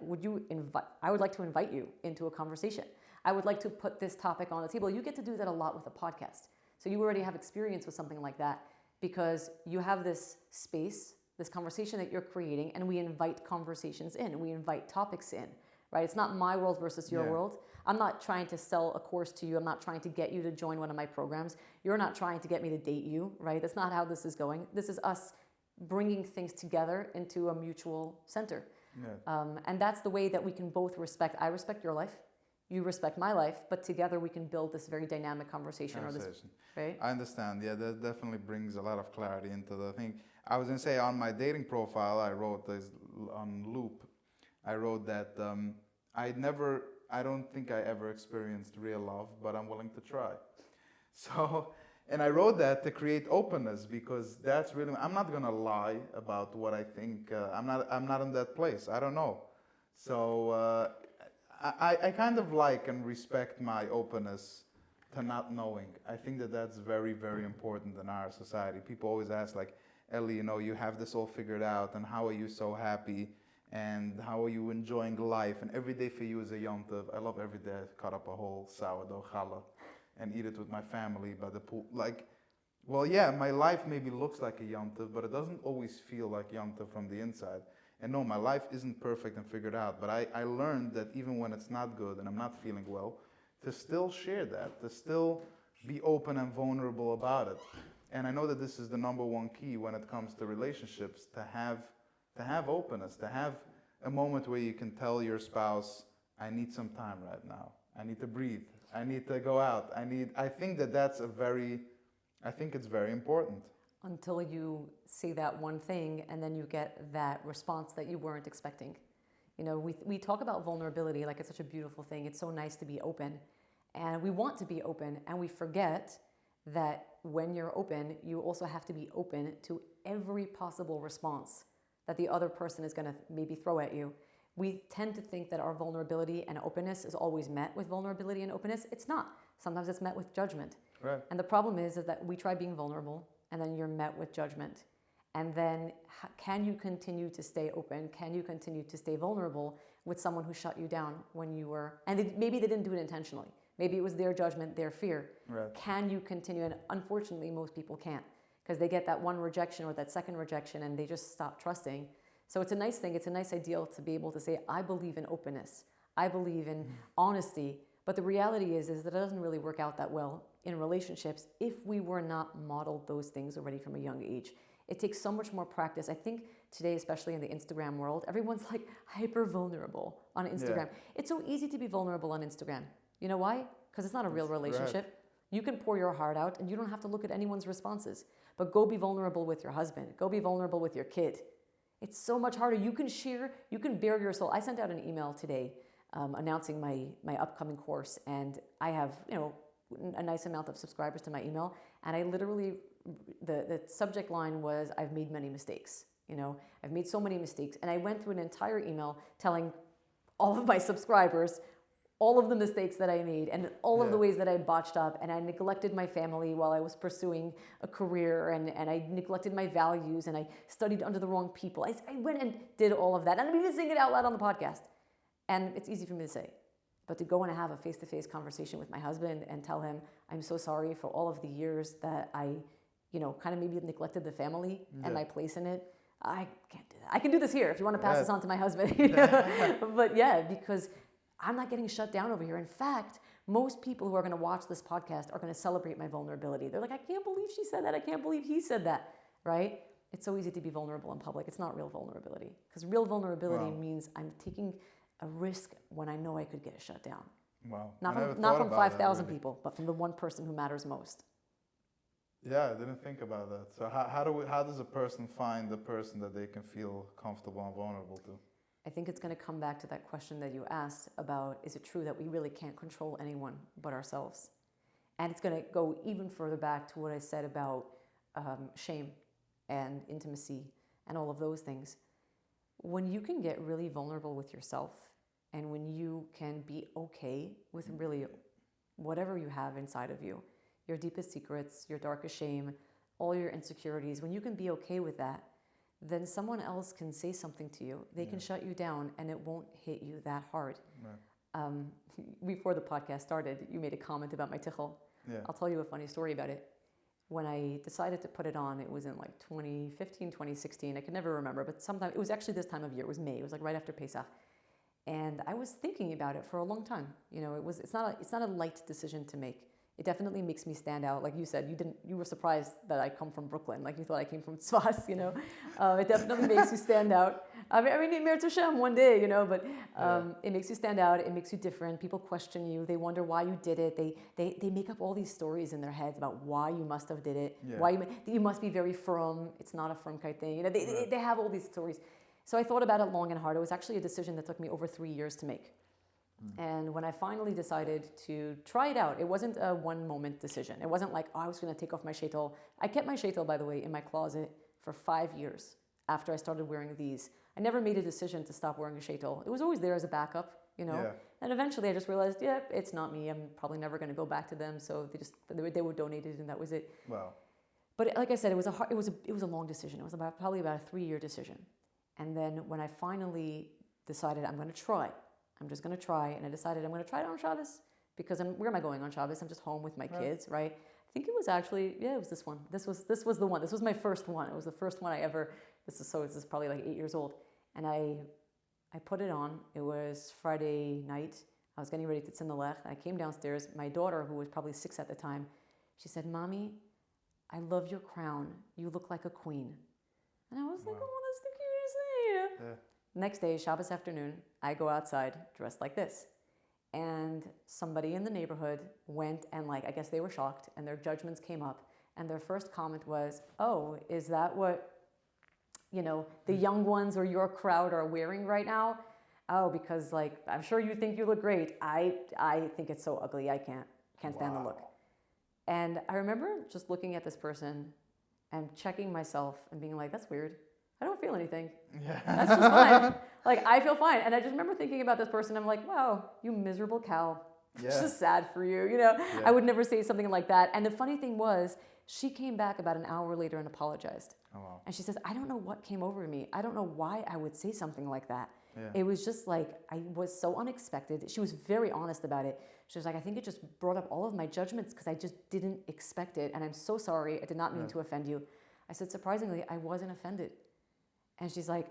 I would like to invite you into a conversation. I would like to put this topic on the table. You get to do that a lot with a podcast. So you already have experience with something like that, because you have this space, this conversation that you're creating, and we invite conversations in, we invite topics in. Right? It's not my world versus your world. I'm not trying to sell a course to you. I'm not trying to get you to join one of my programs. You're not trying to get me to date you, right? That's not how this is going. This is us bringing things together into a mutual center. Yeah. And that's the way that we can both respect. I respect your life. You respect my life. But together we can build this very dynamic conversation. Or this, right? I understand. Yeah, that definitely brings a lot of clarity into the thing. I was going to say, on my dating profile, I wrote this on loop. I wrote that I don't think I ever experienced real love, but I'm willing to try. So, and I wrote that to create openness, because that's really, I'm not gonna lie about what I think. I'm not in that place. I don't know. So I kind of like and respect my openness to not knowing. I think that that's very, very important in our society. People always ask, like, Ellie, you have this all figured out, and how are you so happy? And how are you enjoying life? And every day for you is a Yom Tov. I love every day I cut up a whole sourdough challah and eat it with my family by the pool. Like, well, yeah, my life maybe looks like a Yom Tov, but it doesn't always feel like Yom Tov from the inside. And no, my life isn't perfect and figured out, but I learned that even when it's not good and I'm not feeling well, to still share that, to still be open and vulnerable about it. And I know that this is the number one key when it comes to relationships, to have openness, to have a moment where you can tell your spouse, I need some time right now. I need to breathe. I need to go out. I think it's very important. Until you say that one thing and then you get that response that you weren't expecting. We talk about vulnerability like it's such a beautiful thing. It's so nice to be open. And we want to be open, and we forget that when you're open, you also have to be open to every possible response that the other person is going to maybe throw at you. We tend to think that our vulnerability and openness is always met with vulnerability and openness. It's not. Sometimes it's met with judgment. Right. And the problem is that we try being vulnerable, and then you're met with judgment. And then can you continue to stay open? Can you continue to stay vulnerable with someone who shut you down when you were, and maybe they didn't do it intentionally. Maybe it was their judgment, their fear. Right. Can you continue? And unfortunately, most people can't, because they get that one rejection or that second rejection and they just stop trusting. So it's a nice thing, it's a nice ideal to be able to say, I believe in openness, I believe in honesty, but the reality is that it doesn't really work out that well in relationships if we were not modeled those things already from a young age. It takes so much more practice. I think today, especially in the Instagram world, everyone's like hyper vulnerable on Instagram. Yeah. It's so easy to be vulnerable on Instagram. You know why? Because it's not a real relationship. Right. You can pour your heart out and you don't have to look at anyone's responses. But go be vulnerable with your husband. Go be vulnerable with your kid. It's so much harder. You can share, you can bare your soul. I sent out an email today announcing my upcoming course, and I have a nice amount of subscribers to my email. And I literally, the subject line was, I've made many mistakes. I've made so many mistakes. And I went through an entire email telling all of my subscribers all of the mistakes that I made and all of the ways that I botched up, and I neglected my family while I was pursuing a career, and I neglected my values, and I studied under the wrong people. I went and did all of that, and I'm even saying it out loud on the podcast. And it's easy for me to say. But to go and have a face-to-face conversation with my husband and tell him, I'm so sorry for all of the years that I, kind of maybe neglected the family and my place in it. I can't do that. I can do this here if you want to pass this on to my husband. But yeah, because I'm not getting shut down over here. In fact, most people who are going to watch this podcast are going to celebrate my vulnerability. They're like, I can't believe she said that. I can't believe he said that, right? It's so easy to be vulnerable in public. It's not real vulnerability. Because real vulnerability means I'm taking a risk when I know I could get shut down. Wow. Not from 5,000 people, but from the one person who matters most. Yeah, I didn't think about that. So how does a person find the person that they can feel comfortable and vulnerable to? I think it's going to come back to that question that you asked about, is it true that we really can't control anyone but ourselves? And it's going to go even further back to what I said about shame and intimacy and all of those things. When you can get really vulnerable with yourself, and when you can be okay with really whatever you have inside of you, your deepest secrets, your darkest shame, all your insecurities, when you can be okay with that, then someone else can say something to you. They can shut you down, and it won't hit you that hard. Right. Before the podcast started, you made a comment about my Tichel. Yeah. I'll tell you a funny story about it. When I decided to put it on, it was in like 2015, 2016. I can never remember, but sometime, it was actually this time of year. It was May. It was like right after Pesach. And I was thinking about it for a long time. It's not a light decision to make. It definitely makes me stand out. Like you said, you were surprised that I come from Brooklyn. Like you thought I came from Tzfas, It definitely makes you stand out. I mean, Mir Toshem one day, but it makes you stand out. It makes you different. People question you. They wonder why you did it. They make up all these stories in their heads about why you must have did it. Yeah. Why you must be very firm. It's not a firm kind thing. They have all these stories. So I thought about it long and hard. It was actually a decision that took me over 3 years to make. And when I finally decided to try it out, it wasn't a one-moment decision. It wasn't like, I was going to take off my sheitel. I kept my sheitel, by the way, in my closet for 5 years after I started wearing these. I never made a decision to stop wearing a sheitel. It was always there as a backup, Yeah. And eventually I just realized, it's not me. I'm probably never going to go back to them. So they were donated, and that was it. Wow. But like I said, it was a long decision. It was probably about a 3-year decision. And then when I finally decided I'm going to try, I'm just going to try. And I decided I'm going to try it on Shabbos because where am I going on Shabbos? I'm just home with my kids, right? I think it was actually, it was this one. This was the one. This was my first one. It was the first one I ever, this is probably like 8 years old. And I put it on. It was Friday night. I was getting ready to tzin the lech. I came downstairs. My daughter, who was probably 6 at the time, she said, Mommy, I love your crown. You look like a queen. And I was like, oh, that's the cutest thing. Yeah. Next day, Shabbos afternoon, I go outside dressed like this. And somebody in the neighborhood went and I guess they were shocked, and their judgments came up. And their first comment was, oh, is that what, the young ones or your crowd are wearing right now? Oh, because I'm sure you think you look great. I think it's so ugly. I can't stand the look. And I remember just looking at this person and checking myself and being like, that's weird. I don't feel anything. Yeah. That's just fine. I feel fine. And I just remember thinking about this person. I'm like, wow, you miserable cow. Yeah. It's just sad for you. Yeah. I would never say something like that. And the funny thing was, she came back about an hour later and apologized. Oh, wow. And she says, I don't know what came over me. I don't know why I would say something like that. Yeah. It was just I was so unexpected. She was very honest about it. She was like, I think it just brought up all of my judgments because I just didn't expect it. And I'm so sorry. I did not mean to offend you. I said, surprisingly, I wasn't offended. And she's like,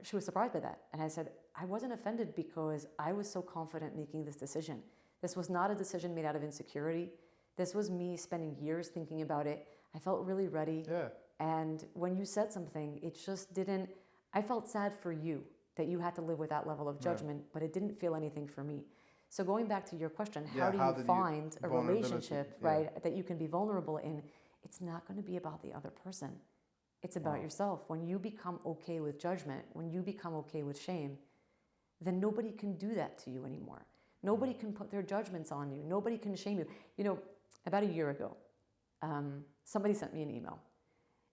she was surprised by that. And I said, I wasn't offended because I was so confident making this decision. This was not a decision made out of insecurity. This was me spending years thinking about it. I felt really ready. Yeah. And when you said something, it just didn't, I felt sad for you that you had to live with that level of judgment, but it didn't feel anything for me. So going back to your question, how do you find a relationship, right, that you can be vulnerable in? It's not going to be about the other person. It's about yourself. When you become okay with judgment, when you become okay with shame, then nobody can do that to you anymore. Nobody can put their judgments on you. Nobody can shame you. About a year ago, somebody sent me an email.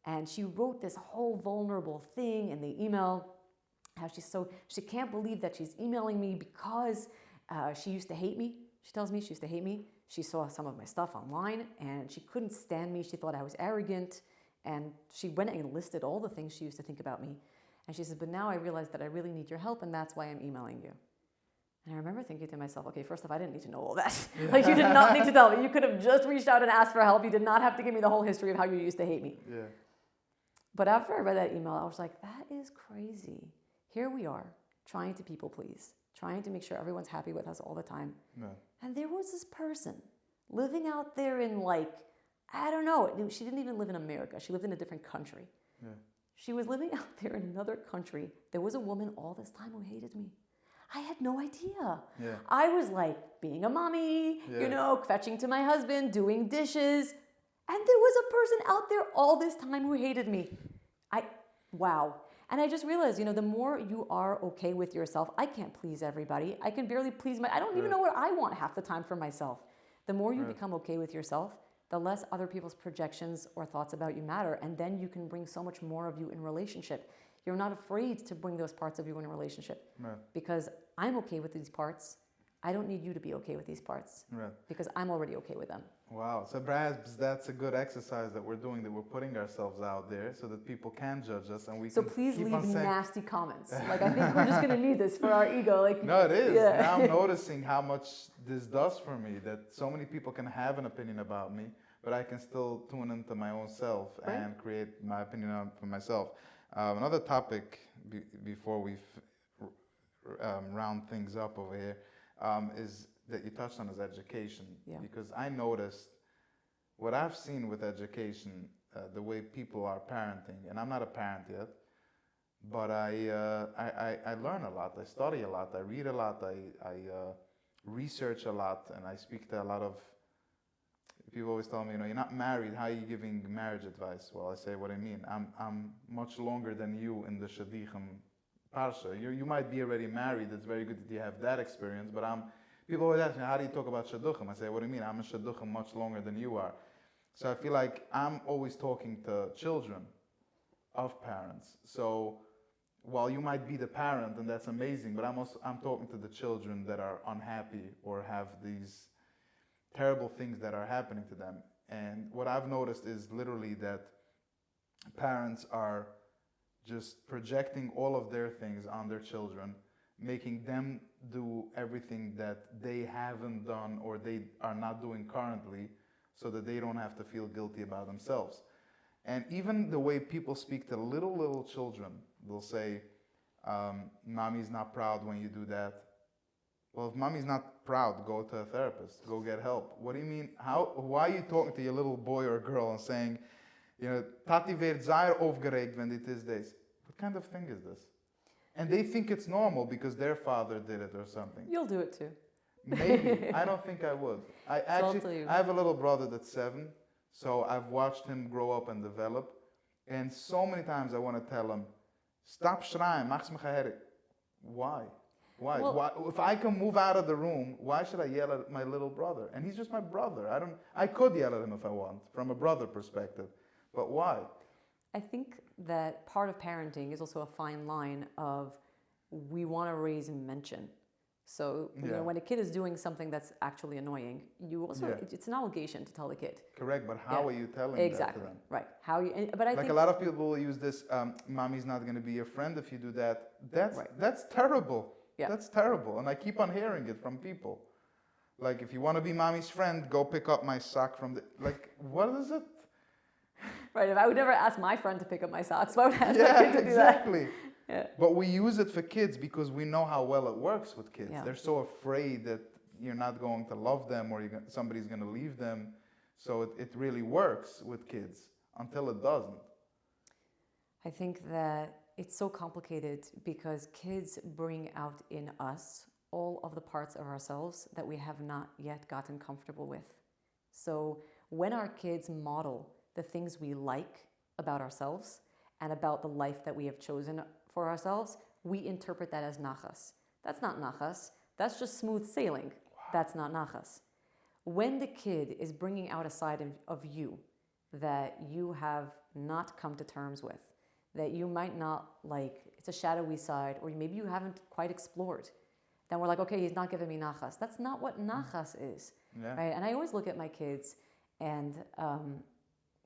And she wrote this whole vulnerable thing in the email, how she can't believe that she's emailing me because She used to hate me. She tells me she used to hate me. She saw some of my stuff online and she couldn't stand me. She thought I was arrogant. And she went and listed all the things she used to think about me. And she said, but now I realize that I really need your help and that's why I'm emailing you. And I remember thinking to myself, okay, first off, I didn't need to know all that. Like, you did not need to tell me. You could have just reached out and asked for help. You did not have to give me the whole history of how you used to hate me. Yeah. But after I read that email, I was like, that is crazy. Here we are, trying to people please, trying to make sure everyone's happy with us all the time. Yeah. And there was this person living out there in, like, I don't know, she didn't even live in America. She lived in a different country. Yeah. She was living out there in another country. There was a woman all this time who hated me. I had no idea. Yeah. I was like being a mommy, you know, fetching to my husband, doing dishes. And there was a person out there all this time who hated me. Wow. And I just realized, you know, the more you are okay with yourself, I can't please everybody. I can barely please I don't even know what I want half the time for myself. The more you become okay with yourself, the less other people's projections or thoughts about you matter. And then you can bring so much more of you in relationship. You're not afraid to bring those parts of you in a relationship. Right. Because I'm okay with these parts. I don't need you to be okay with these parts. Right. Because I'm already okay with them. Wow. So perhaps that's a good exercise that we're doing, that we're putting ourselves out there so that people can judge us and we so can please keep leave on saying, nasty comments. Like, I think we're just going to need this for our ego. Like, no, it is. Yeah. Now I'm noticing how much this does for me, that so many people can have an opinion about me, but I can still tune into my own self and create my opinion for myself. Another topic before we round things up over here is that you touched on is education. Yeah. Because I noticed what I've seen with education, the way people are parenting, and I'm not a parent yet, but I learn a lot, I study a lot, I read a lot, I research a lot, and I speak to a lot of people. Always tell me, you know, you're not married, how are you giving marriage advice? Well, I say what I mean. I'm much longer than you in the Shadichem Parsha. You might be already married, it's very good that you have that experience, but people always ask me, how do you talk about Shadduchim? I say, what do you mean? I'm in Shadduchim much longer than you are. So I feel like I'm always talking to children of parents. So while you might be the parent, and that's amazing, but I'm talking to the children that are unhappy or have these terrible things that are happening to them. And what I've noticed is literally that parents are just projecting all of their things on their children, making them do everything that they haven't done or they are not doing currently, so that they don't have to feel guilty about themselves. And even the way people speak to little children, they'll say, mommy's not proud when you do that. Well, if mommy's not proud, go to a therapist, go get help. What do you mean? Why are you talking to your little boy or girl and saying, you know, Tati werd zeer aufgeregt when dit is this? What kind of thing is this? And they think it's normal because their father did it or something. You'll do it too. Maybe. I don't think I would. I have a little brother that's 7, so I've watched him grow up and develop. And so many times I want to tell him, stop schreien, mach's me geherrig. Why? Why? If I can move out of the room, why should I yell at my little brother? And he's just my brother. I could yell at him if I want, from a brother perspective. But why? I think that part of parenting is also a fine line of we want to raise mention. So you know, when a kid is doing something that's actually annoying, you also it's an obligation to tell the kid. Correct, but how are you telling that to them? Right. How you? But I think a lot of people will use this. Mommy's not going to be your friend if you do that. That's terrible. Yeah. That's terrible, and I keep on hearing it from people. Like, if you want to be mommy's friend, go pick up my sock from the. Like, what is it? Right. If I would never ask my friend to pick up my socks, why would I ask my kid to do exactly. that? Yeah. But we use it for kids because we know how well it works with kids. Yeah. They're so afraid that you're not going to love them or somebody's going to leave them. So it really works with kids until it doesn't. I think that it's so complicated because kids bring out in us all of the parts of ourselves that we have not yet gotten comfortable with. So when our kids model the things we like about ourselves and about the life that we have chosen for ourselves, we interpret that as nachas. That's not nachas. That's just smooth sailing. Wow. That's not nachas. When the kid is bringing out a side of you that you have not come to terms with, that you might not like, it's a shadowy side, or maybe you haven't quite explored, then we're like, okay, he's not giving me nachas. That's not what nachas is, right? And I always look at my kids, and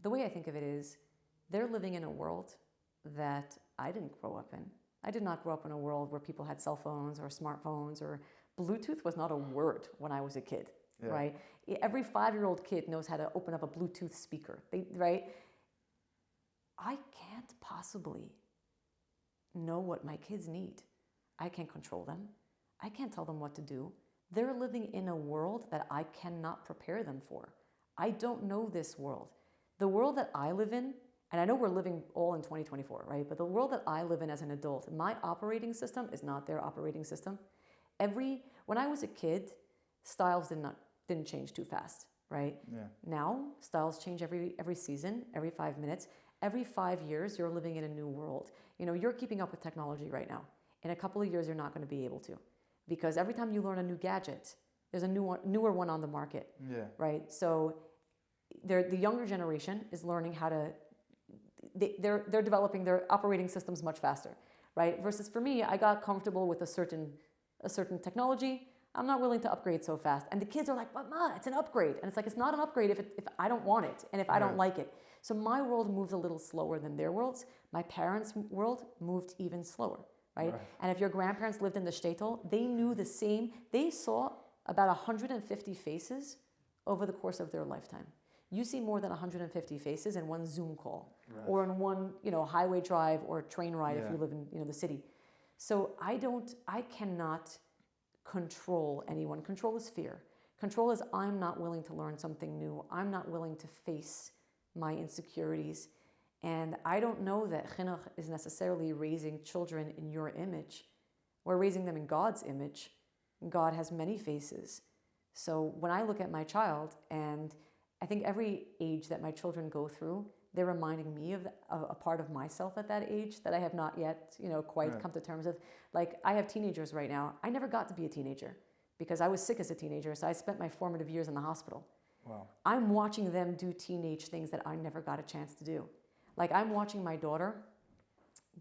the way I think of it is, they're living in a world that I didn't grow up in. I did not grow up in a world where people had cell phones or smartphones, or Bluetooth was not a word when I was a kid, right? Every 5-year-old kid knows how to open up a Bluetooth speaker, right? I can't possibly know what my kids need. I can't control them. I can't tell them what to do. They're living in a world that I cannot prepare them for. I don't know this world. The world that I live in, and I know we're living all in 2024, right? But the world that I live in as an adult, my operating system is not their operating system. When I was a kid, styles didn't change too fast, right? Now, styles change every season, every 5 minutes. Every 5 years, you're living in a new world. You're keeping up with technology right now. In a couple of years, you're not going to be able to. Because every time you learn a new gadget, there's a newer one on the market, right? So the younger generation is learning how to, they're developing their operating systems much faster, right? Versus for me, I got comfortable with a certain technology. I'm not willing to upgrade so fast. And the kids are like, but Ma, it's an upgrade. And it's like, it's not an upgrade if I don't want it and if I don't like it. So my world moves a little slower than their worlds. My parents' world moved even slower, right? And if your grandparents lived in the shtetl, they knew the same. They saw about 150 faces over the course of their lifetime. You see more than 150 faces in one Zoom call or in one, highway drive or train ride if you live in, the city. So I cannot control anyone. Control is fear. Control is I'm not willing to learn something new. I'm not willing to face my insecurities. And I don't know that chinuch is necessarily raising children in your image. We're raising them in God's image. God has many faces. So when I look at my child, and I think every age that my children go through, they're reminding me of a part of myself at that age that I have not yet, quite come to terms with. Like, I have teenagers right now. I never got to be a teenager because I was sick as a teenager, so I spent my formative years in the hospital. Wow. I'm watching them do teenage things that I never got a chance to do. Like, I'm watching my daughter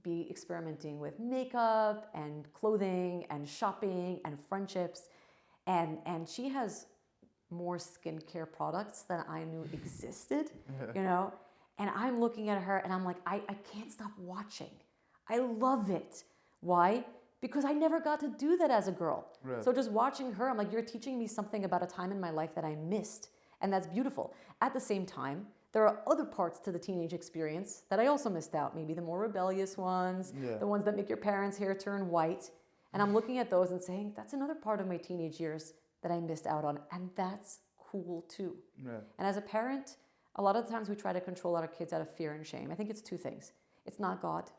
be experimenting with makeup and clothing and shopping and friendships, and she has more skincare products than I knew existed, And I'm looking at her and I'm like, I can't stop watching. I love it. Why? Because I never got to do that as a girl. Right. So just watching her, I'm like, you're teaching me something about a time in my life that I missed. And that's beautiful. At the same time, there are other parts to the teenage experience that I also missed out. Maybe the more rebellious ones, the ones that make your parents' hair turn white. And I'm looking at those and saying, that's another part of my teenage years that I missed out on. And that's cool too. Right. And as a parent, a lot of the times we try to control our kids out of fear and shame. I think it's two things. It's not God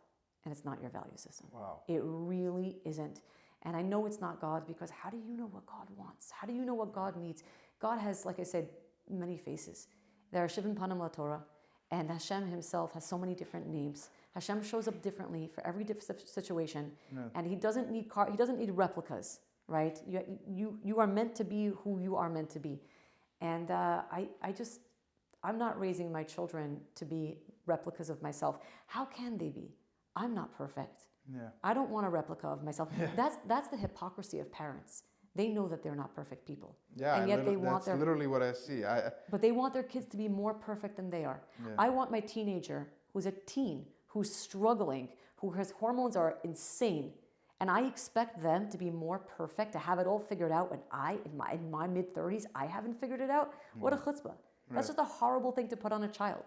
and it's not your value system. Wow. It really isn't. And I know it's not God because how do you know what God wants? How do you know what God needs? God has, like I said, many faces. There are Shivim Panim LaTorah, and Hashem himself has so many different names. Hashem shows up differently for every different situation, and he doesn't need replicas, right? You are meant to be who you are meant to be. And I'm not raising my children to be replicas of myself. How can they be? I'm not perfect. I don't want a replica of myself. That's the hypocrisy of parents. They know that they're not perfect people. And yet that's literally what I see. But they want their kids to be more perfect than they are. I want my teenager, who's a teen, who's struggling, whose hormones are insane, and I expect them to be more perfect, to have it all figured out when in my mid-30s, I haven't figured it out. What a chutzpah. That's just a horrible thing to put on a child.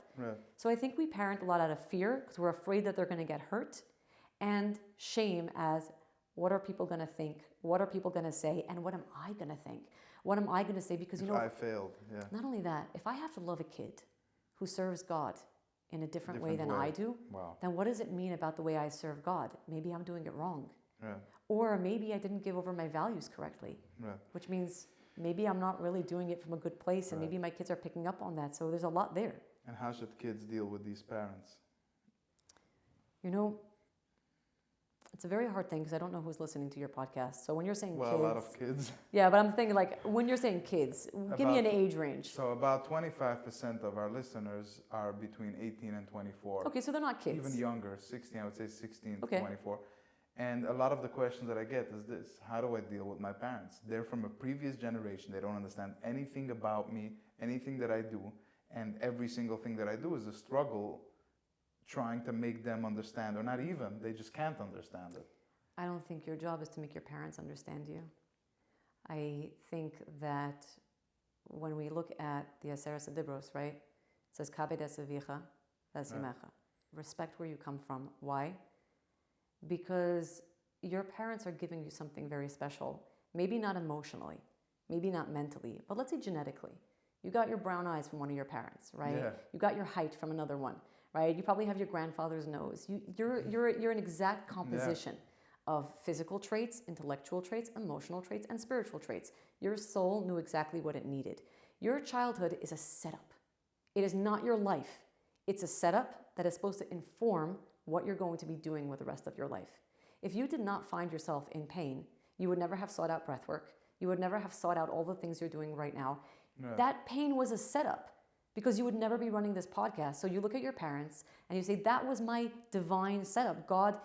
So I think we parent a lot out of fear because we're afraid that they're going to get hurt, and shame as, what are people going to think? What are people going to say? And what am I going to think? What am I going to say? Because, I failed, not only that, if I have to love a kid who serves God in a different way than I do, then what does it mean about the way I serve God? Maybe I'm doing it wrong. Or maybe I didn't give over my values correctly, which means maybe I'm not really doing it from a good place, and maybe my kids are picking up on that. So there's a lot there. And how should kids deal with these parents? It's a very hard thing because I don't know who's listening to your podcast. So when you're saying kids... a lot of kids. Yeah, but I'm thinking when you're saying kids, give me an age range. So about 25% of our listeners are between 18 and 24. Okay, so they're not kids. Even younger, 16, I would say 16 to 24. And a lot of the questions that I get is this: how do I deal with my parents? They're from a previous generation. They don't understand anything about me, anything that I do, and every single thing that I do is a struggle trying to make them understand, or not even, they just can't understand it. I don't think your job is to make your parents understand you. I think that when we look at the Aseret Dibros, right? It says, Kabed es avicha v'esimecha. Respect where you come from. Why? Because your parents are giving you something very special. Maybe not emotionally, you're not mentally, but let's say genetically. You got your brown eyes from one of your parents, right? Yeah. You got your height from another one, right? You probably have your grandfather's nose. You're an exact composition of physical traits, intellectual traits, emotional traits, and spiritual traits. Your soul knew exactly what it needed. Your childhood is a setup. It is not your life. It's a setup that is supposed to inform what you're going to be doing with the rest of your life. If you did not find yourself in pain, you would never have sought out breathwork. You would never have sought out all the things you're doing right now. Yeah. That pain was a setup because you would never be running this podcast. So you look at your parents and you say, that was my divine setup. God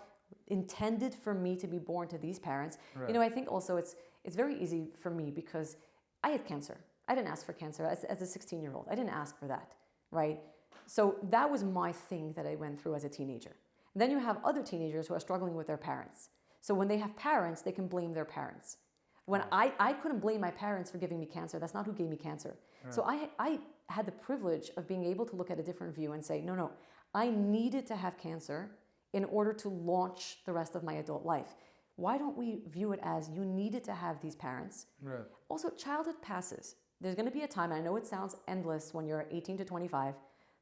intended for me to be born to these parents. Right. You know, I think also it's very easy for me because I had cancer. I didn't ask for cancer as a 16-year-old. I didn't ask for that, right? So that was my thing that I went through as a teenager. And then you have other teenagers who are struggling with their parents. So when they have parents, they can blame their parents. When I couldn't blame my parents for giving me cancer. That's not who gave me cancer. Right. So I had the privilege of being able to look at a different view and say, no, I needed to have cancer in order to launch the rest of my adult life. Why don't we view it as you needed to have these parents? Right. Also, childhood passes. There's going to be a time, and I know it sounds endless when you're 18 to 25,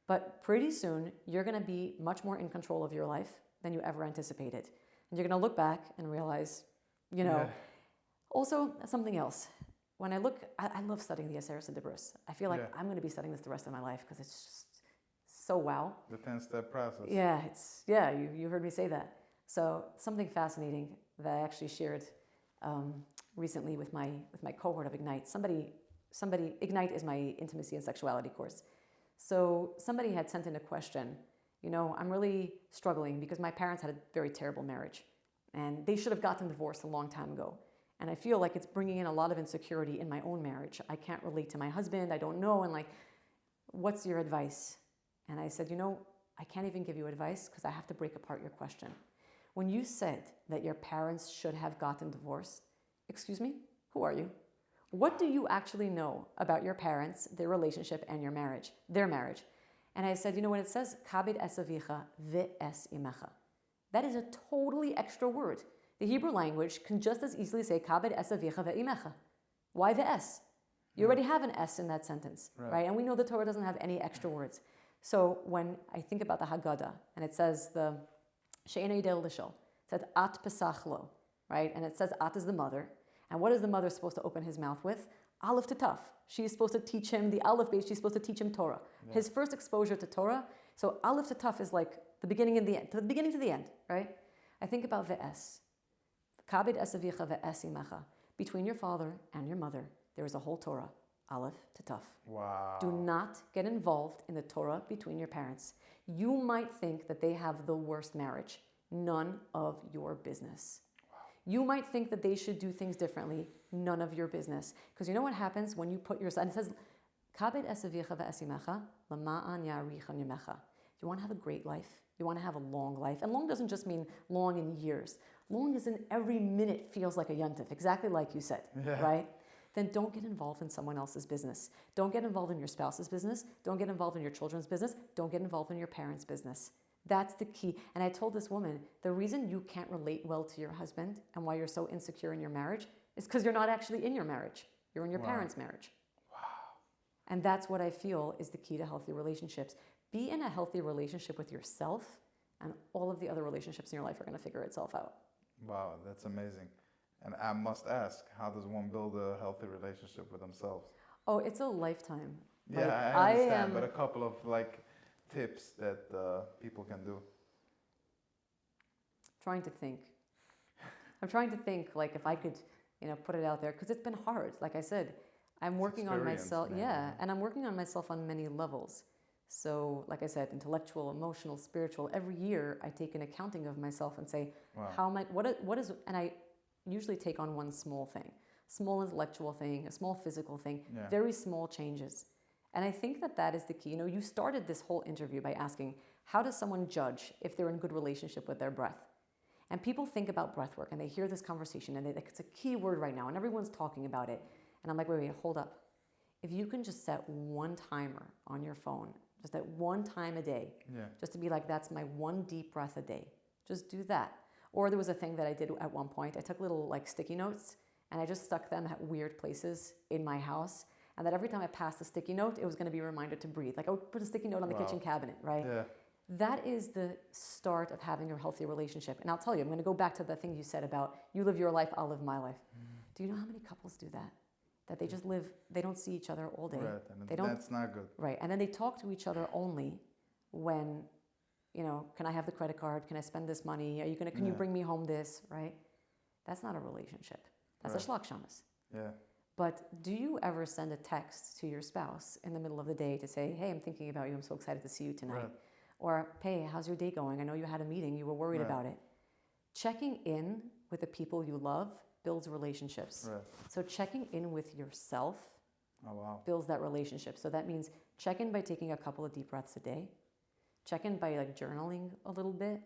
but pretty soon you're going to be much more in control of your life than you ever anticipated. And you're going to look back and realize, Yeah. Also, something else. When I look, I love studying the Aseret Dibros. I feel like I'm going to be studying this the rest of my life because it's just so wow. The 10-step process. Yeah, you heard me say that. So something fascinating that I actually shared recently with my cohort of Ignite. Somebody, Ignite is my intimacy and sexuality course. So somebody had sent in a question, I'm really struggling because my parents had a very terrible marriage and they should have gotten divorced a long time ago. And I feel like it's bringing in a lot of insecurity in my own marriage. I can't relate to my husband. I don't know. And what's your advice? And I said, I can't even give you advice because I have to break apart your question. When you said that your parents should have gotten divorced, excuse me, who are you? What do you actually know about your parents, their relationship, and their marriage? And I said, when it says, Kabed es avicha ve'es imecha, that is a totally extra word. The Hebrew language can just as easily say, Kabed es avicha ve'imecha. Why the S? You already have an S in that sentence, right? And we know the Torah doesn't have any extra words. So when I think about the Haggadah, and it says the She'ena yidel lishol, it says At pesach lo, right? And it says At is the mother. And what is the mother supposed to open his mouth with? Aleph to Taf. She's supposed to teach him the Aleph base. She's supposed to teach him Torah. Yeah. His first exposure to Torah. So Aleph to Taf is like the beginning and the end, to the beginning to the end, right? I think about ve'es. Kabed es avicha ve'es imecha. Between your father and your mother, there is a whole Torah, Aleph to Taf. Wow. Do not get involved in the Torah between your parents. You might think that they have the worst marriage. None of your business. Wow. You might think that they should do things differently. None of your business. Because you know what happens when you put your son, it says, Kabed es avicha ve'es imecha, lama'an ya'arichan yamecha. You want to have a great life. You want to have a long life. And long doesn't just mean long in years. Long as in every minute feels like a yontif, exactly like you said, right? Then don't get involved in someone else's business. Don't get involved in your spouse's business. Don't get involved in your children's business. Don't get involved in your parents' business. That's the key. And I told this woman, the reason you can't relate well to your husband and why you're so insecure in your marriage is because you're not actually in your marriage. You're in your parents' marriage. Wow. And that's what I feel is the key to healthy relationships. Be in a healthy relationship with yourself, and all of the other relationships in your life are going to figure itself out. Wow, that's amazing. And I must ask, how does one build a healthy relationship with themselves? Oh, it's a lifetime. Yeah, I understand, but a couple of tips that people can do. Trying to think. I'm trying to think if I could, put it out there because it's been hard. Like I said, I'm working on myself. Man. Yeah, and I'm working on myself on many levels. So, like I said, intellectual, emotional, spiritual, every year I take an accounting of myself and say, Wow. how am I, what is, and I usually take on one small thing, small intellectual thing, a small physical thing, Yeah. very small changes. And I think that that is the key. You know, you started this whole interview by asking, how does someone judge if they're in good relationship with their breath? And people think about breath work and they hear this conversation and it's a key word right now and everyone's talking about it. And I'm like, wait, hold up. If you can just set one timer on your phone, just at one time a day, just to be like, that's my one deep breath a day. Just do that. Or there was a thing that I did at one point. I took little like sticky notes and I just stuck them at weird places in my house. And that every time I passed a sticky note, it was going to be a reminder to breathe. Like I would put a sticky note on the kitchen cabinet, right? Yeah. That is the start of having a healthy relationship. And I'll tell you, I'm going to go back to the thing you said about you live your life, I'll live my life. Do you know how many couples do that? That they just live, they don't see each other all day. Right, and they don't, that's not good. Right, and then they talk to each other only when, you know, can I have the credit card? Can I spend this money? Are you gonna? Can you bring me home this? Right? That's not a relationship. That's a schlagschamas. Yeah. But do you ever send a text to your spouse in the middle of the day to say, hey, I'm thinking about you. I'm so excited to see you tonight. Right. Or, hey, how's your day going? I know you had a meeting. You were worried about it. Checking in with the people you love builds relationships. Right. So checking in with yourself builds that relationship. So that means check in by taking a couple of deep breaths a day. Check in by like journaling a little bit.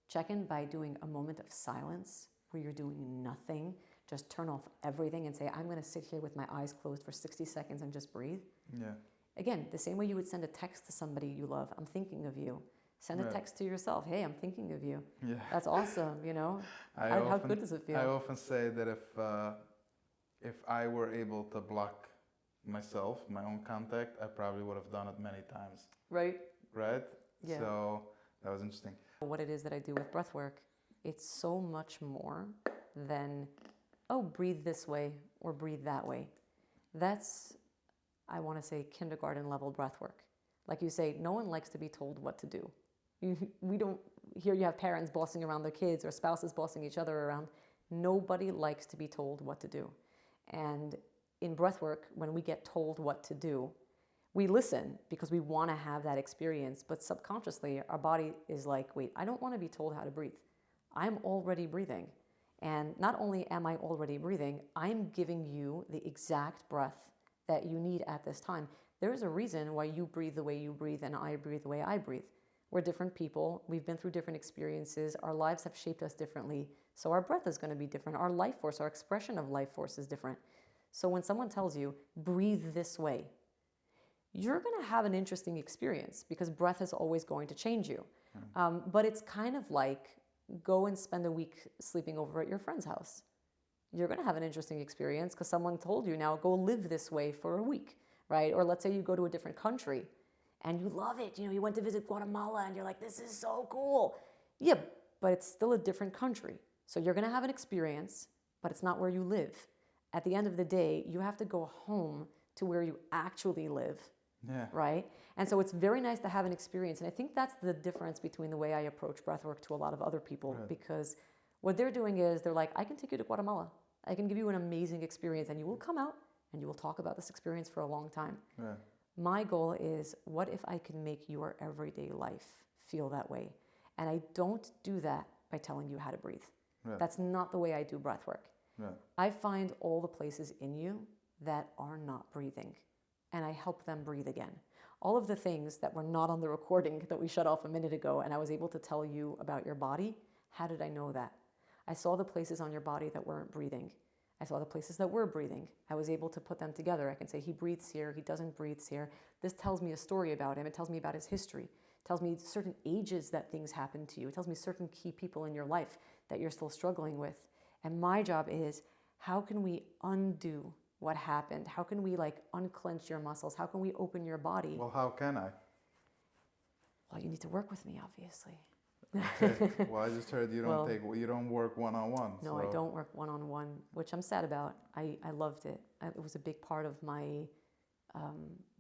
Check in by doing a moment of silence where you're doing nothing. Just turn off everything and say, I'm going to sit here with my eyes closed for 60 seconds and just breathe. Yeah. Again, the same way you would send a text to somebody you love, I'm thinking of you. Send a text to yourself, hey, I'm thinking of you. Yeah. That's awesome, you know? How good does it feel? I often say that if I were able to block myself, my own contact, I probably would have done it many times. Right? Right? Yeah. So that was interesting. What it is that I do with breath work, it's so much more than, oh, breathe this way or breathe that way. That's, I want to say, kindergarten level breath work. Like you say, no one likes to be told what to do. We don't, here you have parents bossing around their kids or spouses bossing each other around. Nobody likes to be told what to do. And in breath work, when we get told what to do, we listen because we want to have that experience. But subconsciously, our body is like, wait, I don't want to be told how to breathe. I'm already breathing. And not only am I already breathing, I'm giving you the exact breath that you need at this time. There is a reason why you breathe the way you breathe and I breathe the way I breathe. We're different people. We've been through different experiences. Our lives have shaped us differently. So our breath is going to be different. Our life force, our expression of life force is different. So when someone tells you, breathe this way, you're going to have an interesting experience because breath is always going to change you. But it's kind of like go and spend a week sleeping over at your friend's house. You're going to have an interesting experience because someone told you, now go live this way for a week, right? Or let's say you go to a different country and you love it. You know, you went to visit Guatemala and you're like, this is so cool. Yeah, but it's still a different country. So you're going to have an experience, but it's not where you live. At the end of the day, you have to go home to where you actually live, right? And so it's very nice to have an experience. And I think that's the difference between the way I approach breathwork to a lot of other people, because what they're doing is they're like, I can take you to Guatemala. I can give you an amazing experience and you will come out and you will talk about this experience for a long time. My goal is, what if I can make your everyday life feel that way? And I don't do that by telling you how to breathe. That's not the way I do breath work. I find all the places in you that are not breathing and I help them breathe again. All of the things that were not on the recording that we shut off a minute ago and I was able to tell you about your body, how did I know that? I saw the places on your body that weren't breathing. I saw the places that were breathing. I was able to put them together. I can say, he breathes here, he doesn't breathe here. This tells me a story about him. It tells me about his history. It tells me certain ages that things happen to you. It tells me certain key people in your life that you're still struggling with. And my job is, how can we undo what happened? How can we like unclench your muscles? How can we open your body? Well, how can I? Well, you need to work with me, obviously. Okay. Well, I just heard you don't work one-on-one. No, so. I don't work one-on-one, which I'm sad about. I loved it. It was a big part of my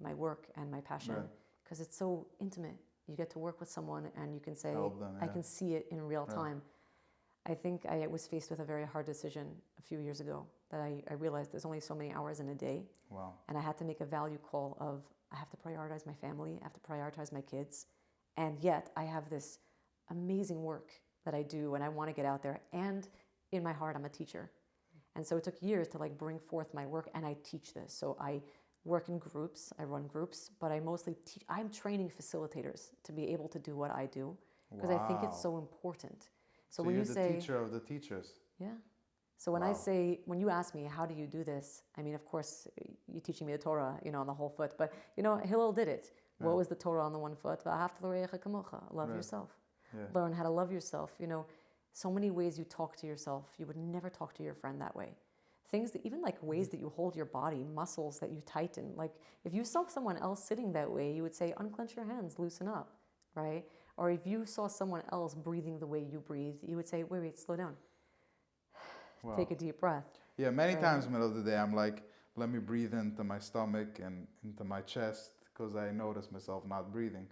my work and my passion because it's so intimate. You get to work with someone and you can say, I can see it in real time. I think I was faced with a very hard decision a few years ago that I realized there's only so many hours in a day. Wow. And I had to make a value call of I have to prioritize my family, I have to prioritize my kids. And yet I have this amazing work that I do and I want to get out there. And in my heart, I'm a teacher. And so it took years to like bring forth my work, and I teach this. So I work in groups, I run groups, but I mostly teach. I'm training facilitators to be able to do what I do because I think it's so important. So when you're you the say, teacher of the teachers. yeah. So when I say, when you ask me, how do you do this? I mean, of course, you're teaching me the Torah, on the whole foot. But, Hillel did it. What was the Torah on the one foot? Love yourself. Yeah. Learn how to love yourself. So many ways you talk to yourself. You would never talk to your friend that way. Things that, even like ways that you hold your body, muscles that you tighten. Like if you saw someone else sitting that way, you would say, unclench your hands, loosen up, right? Or if you saw someone else breathing the way you breathe, you would say, wait, slow down. Wow. Take a deep breath. Yeah, many times in the middle of the day, I'm like, let me breathe into my stomach and into my chest because I notice myself not breathing.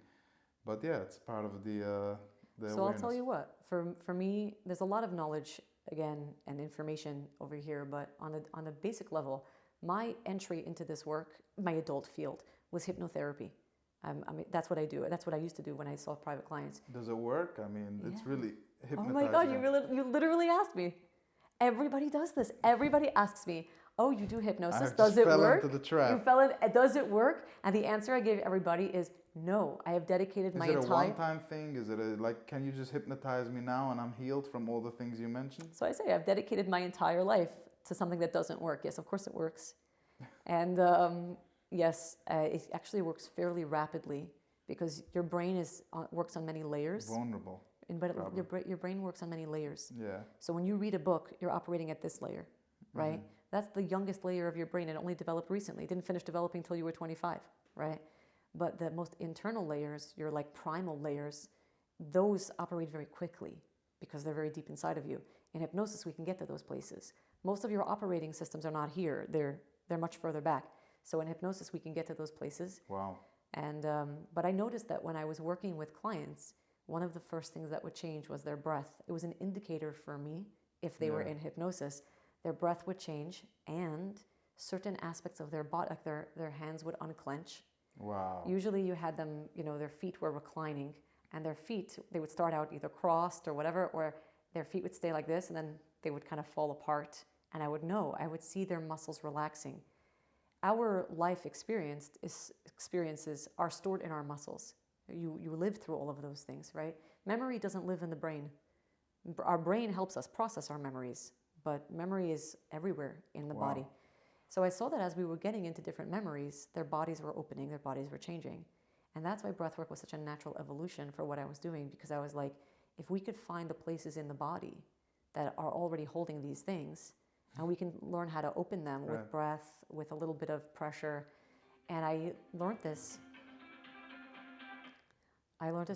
But yeah, it's part of the So awareness. I'll tell you what, for me, there's a lot of knowledge, again, and information over here, but on a basic level, my entry into this work, my adult field, was hypnotherapy. That's what I do. That's what I used to do when I saw private clients. Does it work? I mean, it's really hypnotizing. Oh my God, you literally asked me. Everybody does this. Everybody asks me, oh, you do hypnosis. Does it work? Into the trap. You fell in. Does it work? And the answer I give everybody is no. I have dedicated my entire... Is it a one-time thing? Is it can you just hypnotize me now and I'm healed from all the things you mentioned? So I say I've dedicated my entire life to something that doesn't work. Yes, of course it works. And yes, it actually works fairly rapidly because your brain works on many layers. Vulnerable. But your brain works on many layers. Yeah. So when you read a book, you're operating at this layer, right? Mm-hmm. That's the youngest layer of your brain. It only developed recently. It didn't finish developing until you were 25, right? But the most internal layers, your like primal layers, those operate very quickly because they're very deep inside of you. In hypnosis, we can get to those places. Most of your operating systems are not here. They're much further back. So in hypnosis, we can get to those places. Wow. And but I noticed that when I was working with clients, one of the first things that would change was their breath. It was an indicator for me, if they were in hypnosis, their breath would change and certain aspects of their body, like their hands would unclench. Wow. Usually you had them, their feet were reclining and their feet, they would start out either crossed or whatever, or their feet would stay like this and then they would kind of fall apart. And I would see their muscles relaxing. Our life experiences are stored in our muscles. You live through all of those things, right? Memory doesn't live in the brain. Our brain helps us process our memories, but memory is everywhere in the body. So I saw that as we were getting into different memories, their bodies were opening, their bodies were changing. And that's why breathwork was such a natural evolution for what I was doing, because I was like, if we could find the places in the body that are already holding these things, and we can learn how to open them with breath, with a little bit of pressure. And I learned this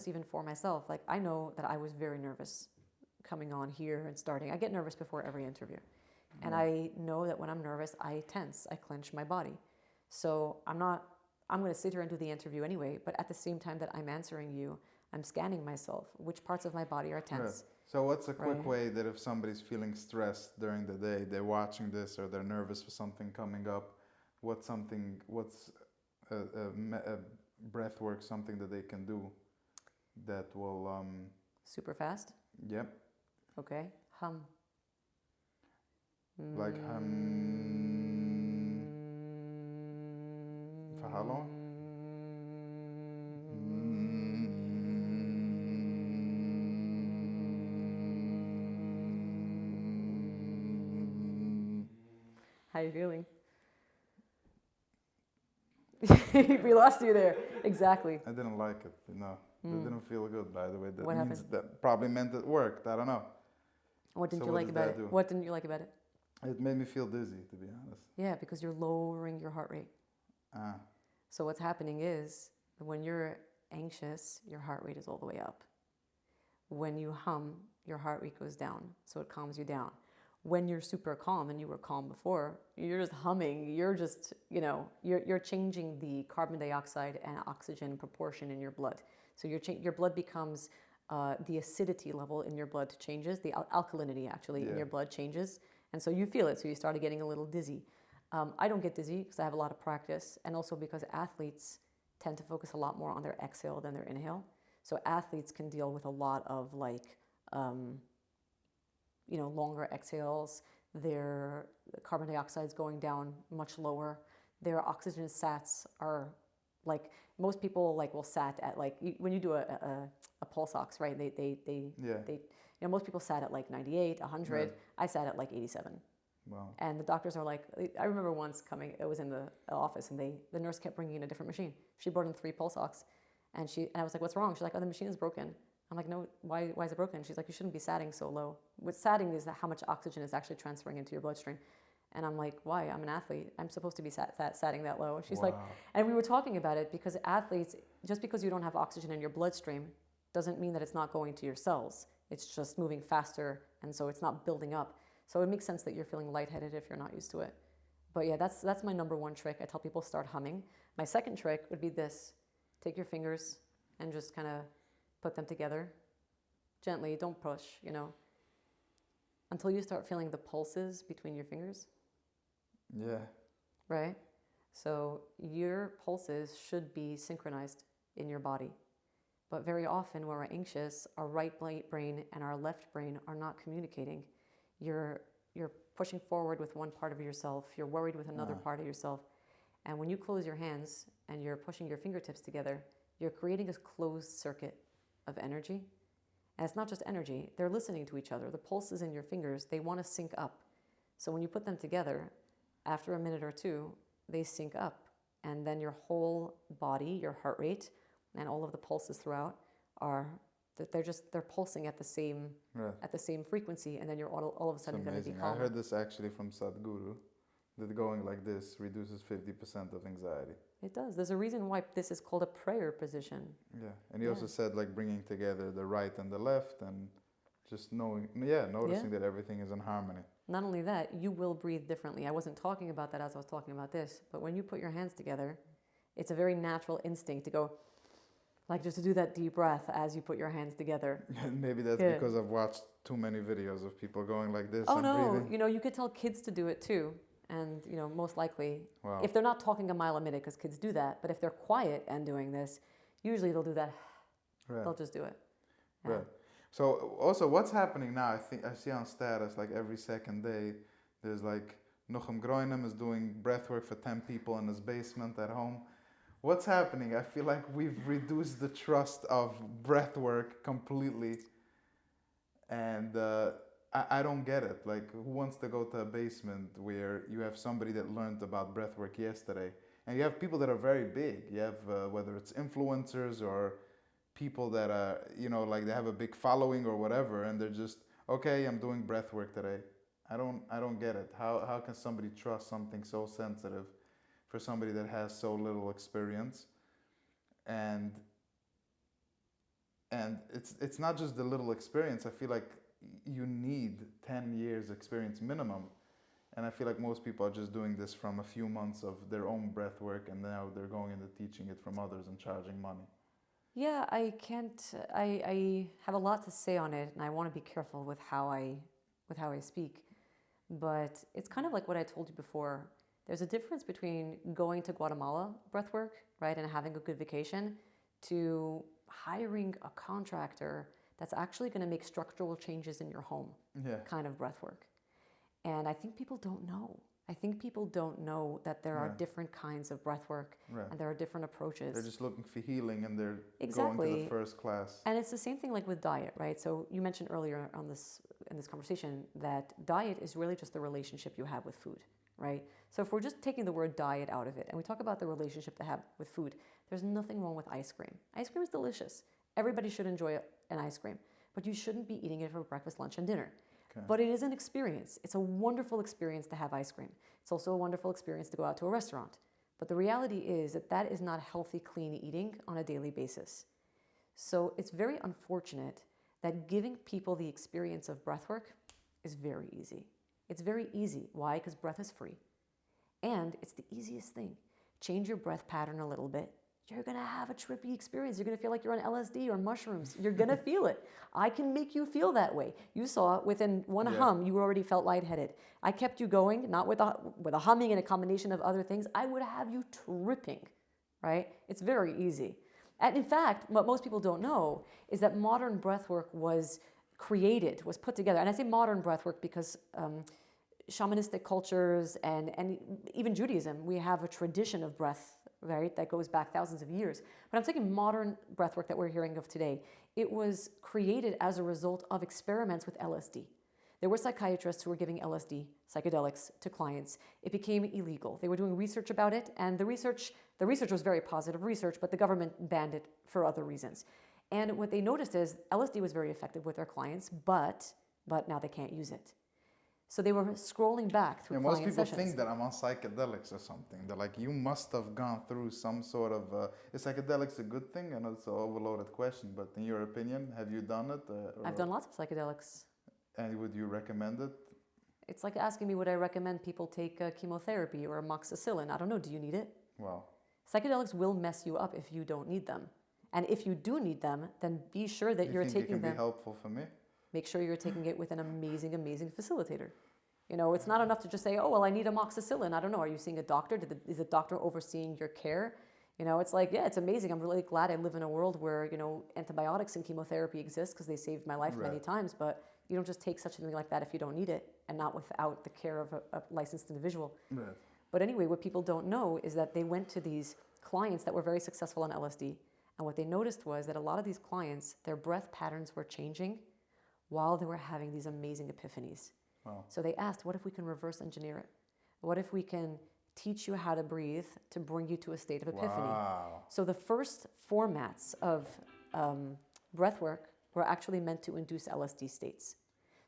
even for myself. Like, I know that I was very nervous coming on here and starting. I get nervous before every interview. Mm-hmm. And I know that when I'm nervous, I tense, I clench my body. So I'm going to sit here and do the interview anyway, but at the same time that I'm answering you, I'm scanning myself. Which parts of my body are tense? Right. So what's a quick way that if somebody's feeling stressed during the day, they're watching this or they're nervous for something coming up, what's a breath work, something that they can do that will... Super fast? Yep. Okay. Hum. Like hum... For how long? How are you feeling? We lost you there. Exactly. I didn't like it. No, it didn't feel good. By the way, What happened? That probably meant it worked. I don't know. What didn't you like about it? What didn't you like about it? It made me feel dizzy, to be honest. Yeah, because you're lowering your heart rate. So what's happening is when you're anxious, your heart rate is all the way up. When you hum, your heart rate goes down, so it calms you down. When you're super calm, and you were calm before, you're just humming, you're just, you're changing the carbon dioxide and oxygen proportion in your blood. So your blood becomes the acidity level in your blood changes, the alkalinity actually in Yeah. your blood changes, and so you feel it, so you started getting a little dizzy. I don't get dizzy because I have a lot of practice, and also because athletes tend to focus a lot more on their exhale than their inhale. So athletes can deal with a lot of like, longer exhales. Their carbon dioxide is going down much lower. Their oxygen sats are like, most people like will sat at like, when you do a pulse ox, right? Most people sat at like 98, 100. Right. I sat at like 87. Wow. And the doctors are like, I remember once coming, it was in the office, and the nurse kept bringing in a different machine. She brought in 3 pulse ox, and I was like, what's wrong? She's like, oh, the machine is broken. I'm like, no, why is it broken? She's like, you shouldn't be satting so low. What satting is how much oxygen is actually transferring into your bloodstream. And I'm like, why? I'm an athlete. I'm supposed to be satting that low. She's like, and we were talking about it because athletes, just because you don't have oxygen in your bloodstream doesn't mean that it's not going to your cells. It's just moving faster, and so it's not building up. So it makes sense that you're feeling lightheaded if you're not used to it. But yeah, that's my number one trick. I tell people start humming. My second trick would be this. Take your fingers and just kind of put them together. Gently, don't push, until you start feeling the pulses between your fingers. Yeah. Right? So your pulses should be synchronized in your body. But very often when we're anxious, our right brain and our left brain are not communicating. You're pushing forward with one part of yourself, you're worried with another part of yourself. And when you close your hands and you're pushing your fingertips together, you're creating a closed circuit of energy. And it's not just energy, they're listening to each other. The pulses in your fingers, they want to sync up. So when you put them together, after a minute or two, they sync up. And then your whole body, your heart rate, and all of the pulses throughout they're pulsing at the same frequency, and then you're all of a sudden going to be calm. I heard this actually from Sadhguru, that going like this reduces 50% of anxiety. It does. There's a reason why this is called a prayer position. Yeah, and he also said like bringing together the right and the left, and just noticing that everything is in harmony. Not only that, you will breathe differently. I wasn't talking about that as I was talking about this, but when you put your hands together, it's a very natural instinct to go, like just to do that deep breath as you put your hands together. Maybe that's because I've watched too many videos of people going like this. Oh no, breathing. You could tell kids to do it too. And, most likely, if they're not talking a mile a minute, because kids do that, but if they're quiet and doing this, usually they'll do that. Right. They'll just do it. Yeah. Right. So also what's happening now, I see on status, like every second day, there's like, Nochem Groinem is doing breathwork for 10 people in his basement at home. What's happening? I feel like we've reduced the trust of breathwork completely. And I don't get it. Like, who wants to go to a basement where you have somebody that learned about breathwork yesterday? And you have people that are very big. You have, whether it's influencers or people that are, like they have a big following or whatever, and they're just, okay, I'm doing breathwork today. I don't get it. How can somebody trust something so sensitive for somebody that has so little experience? And it's not just the little experience. I feel like you need 10 years experience minimum. And I feel like most people are just doing this from a few months of their own breath work, and now they're going into teaching it from others and charging money. Yeah, I have a lot to say on it, and I want to be careful with how I speak. But it's kind of like what I told you before. There's a difference between going to Guatemala breathwork, right, and having a good vacation, to hiring a contractor that's actually going to make structural changes in your home, kind of breathwork. And I think people don't know. I think people don't know that there are different kinds of breathwork, and there are different approaches. They're just looking for healing, and they're going to the first class. And it's the same thing like with diet, right? So you mentioned earlier in this conversation that diet is really just the relationship you have with food, right? So if we're just taking the word diet out of it, and we talk about the relationship they have with food, there's nothing wrong with ice cream. Ice cream is delicious. Everybody should enjoy an ice cream, but you shouldn't be eating it for breakfast, lunch, and dinner. Okay. But it is an experience. It's a wonderful experience to have ice cream. It's also a wonderful experience to go out to a restaurant. But the reality is that is not healthy, clean eating on a daily basis. So it's very unfortunate that giving people the experience of breathwork is very easy. It's very easy. Why? Because breath is free. And it's the easiest thing. Change your breath pattern a little bit. you're going to have a trippy experience. You're going to feel like you're on LSD or mushrooms. You're going to feel it. I can make you feel that way. You saw within one hum, you already felt lightheaded. I kept you going, not with a humming and a combination of other things. I would have you tripping, right? It's very easy. And in fact, what most people don't know is that modern breathwork was put together. And I say modern breathwork because shamanistic cultures and even Judaism, we have a tradition of breath, right, that goes back thousands of years. But I'm taking modern breathwork that we're hearing of today. It was created as a result of experiments with LSD. There were psychiatrists who were giving LSD, psychedelics, to clients. It became illegal. They were doing research about it, and the research was very positive research, but the government banned it for other reasons. And what they noticed is LSD was very effective with their clients, but now they can't use it. So they were scrolling back through client sessions. Most people think that I'm on psychedelics or something. They're like, you must have gone through some sort of... is psychedelics a good thing? I know it's an overloaded question, but in your opinion, have you done it? I've done lots of psychedelics. And would you recommend it? It's like asking me would I recommend people take chemotherapy or amoxicillin. I don't know, do you need it? Well, psychedelics will mess you up if you don't need them. And if you do need them, then be sure that you're taking them. It can be helpful for me? Make sure you're taking it with an amazing, amazing facilitator. You know, it's not enough to just say, oh, well, I need amoxicillin. I don't know. Are you seeing a doctor? Is the doctor overseeing your care? You know, it's like, yeah, it's amazing. I'm really glad I live in a world where, you know, antibiotics and chemotherapy exist because they saved my life many times. But you don't just take such a thing like that if you don't need it and not without the care of a licensed individual. Right. But anyway, what people don't know is that they went to these clients that were very successful on LSD. And what they noticed was that a lot of these clients, their breath patterns were changing while they were having these amazing epiphanies. Wow. So they asked, what if we can reverse engineer it? What if we can teach you how to breathe to bring you to a state of epiphany? Wow. So the first formats of breath work were actually meant to induce LSD states.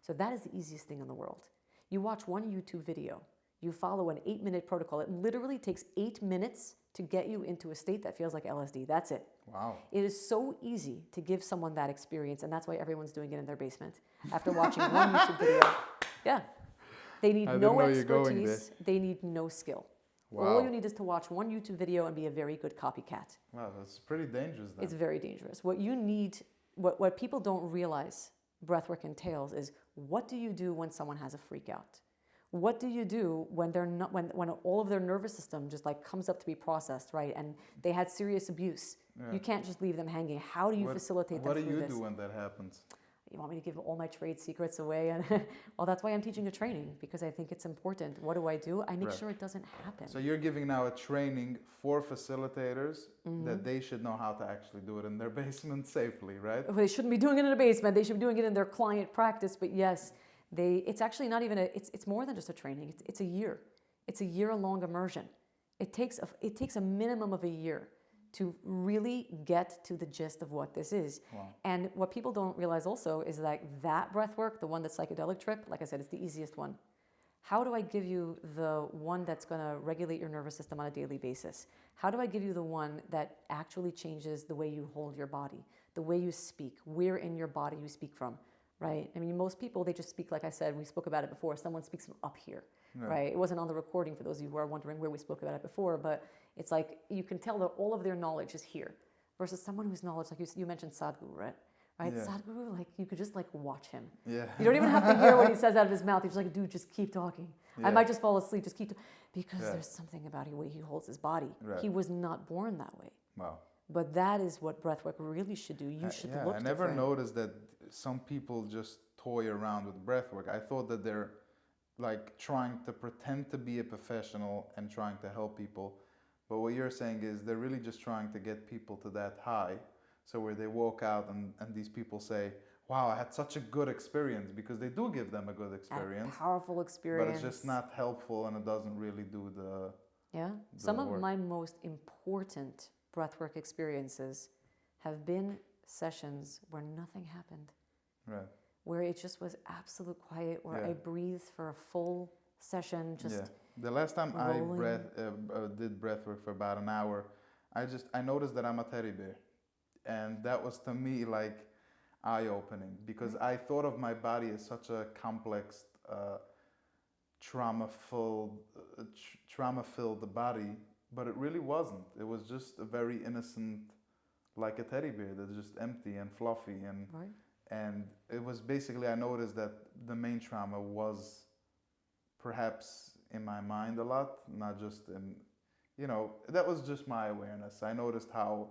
So that is the easiest thing in the world. You watch one YouTube video, you follow an 8-minute protocol. It literally takes 8 minutes to get you into a state that feels like LSD. That's it. Wow. It is so easy to give someone that experience, and that's why everyone's doing it in their basement. After watching one YouTube video, yeah. They need no expertise. They need no skill. Wow. All you need is to watch one YouTube video and be a very good copycat. Wow, that's pretty dangerous then. It's very dangerous. What you need, what people don't realize breathwork entails is, what do you do when someone has a freak out? What do you do when they're not, when all of their nervous system just like comes up to be processed, right? And they had serious abuse. Yeah. You can't just leave them hanging. How do you facilitate them through this? What do you do when that happens? You want me to give all my trade secrets away? And well, that's why I'm teaching a training, because I think it's important. What do? I make sure it doesn't happen. So you're giving now a training for facilitators that they should know how to actually do it in their basement safely, right? Well, they shouldn't be doing it in a basement. They should be doing it in their client practice. But yes, it's actually not even it's more than just a training. It's a year. It's a year-long immersion. It takes a minimum of a year to really get to the gist of what this is. Wow. And what people don't realize also is that breath work, the one that's psychedelic trip, like I said, it's the easiest one. How do I give you the one that's gonna regulate your nervous system on a daily basis? How do I give you the one that actually changes the way you hold your body, the way you speak, where in your body you speak from, right? I mean, most people, they just speak, like I said, we spoke about it before, someone speaks from up here, right? It wasn't on the recording for those of you who are wondering where we spoke about it before, but it's like you can tell that all of their knowledge is here versus someone whose knowledge, like you mentioned Sadhguru, right? Right? Yeah. Sadhguru, like you could just like watch him. Yeah. You don't even have to hear what he says out of his mouth. He's just like, dude, just keep talking. Yeah. I might just fall asleep, just keep because there's something about the way he holds his body. Right. He was not born that way. Wow. But that is what breathwork really should do. You should look different. I never noticed that some people just toy around with breathwork. I thought that they're like trying to pretend to be a professional and trying to help people. But what you're saying is they're really just trying to get people to that high. So where they walk out and these people say, wow, I had such a good experience, because they do give them a good experience. A powerful experience. But it's just not helpful and it doesn't really do the Some work. of my most important breathwork experiences have been sessions where nothing happened. Right. Where it just was absolute quiet, where I breathed for a full session, just The last time I did breathwork for about an hour, I noticed that I'm a teddy bear. And that was to me like eye-opening, because I thought of my body as such a complex, trauma-filled body but it really wasn't. It was just a very innocent, like a teddy bear that's just empty and fluffy, Right. and it was basically, I noticed that the main trauma was perhaps in my mind a lot, not just in, that was just my awareness. I noticed how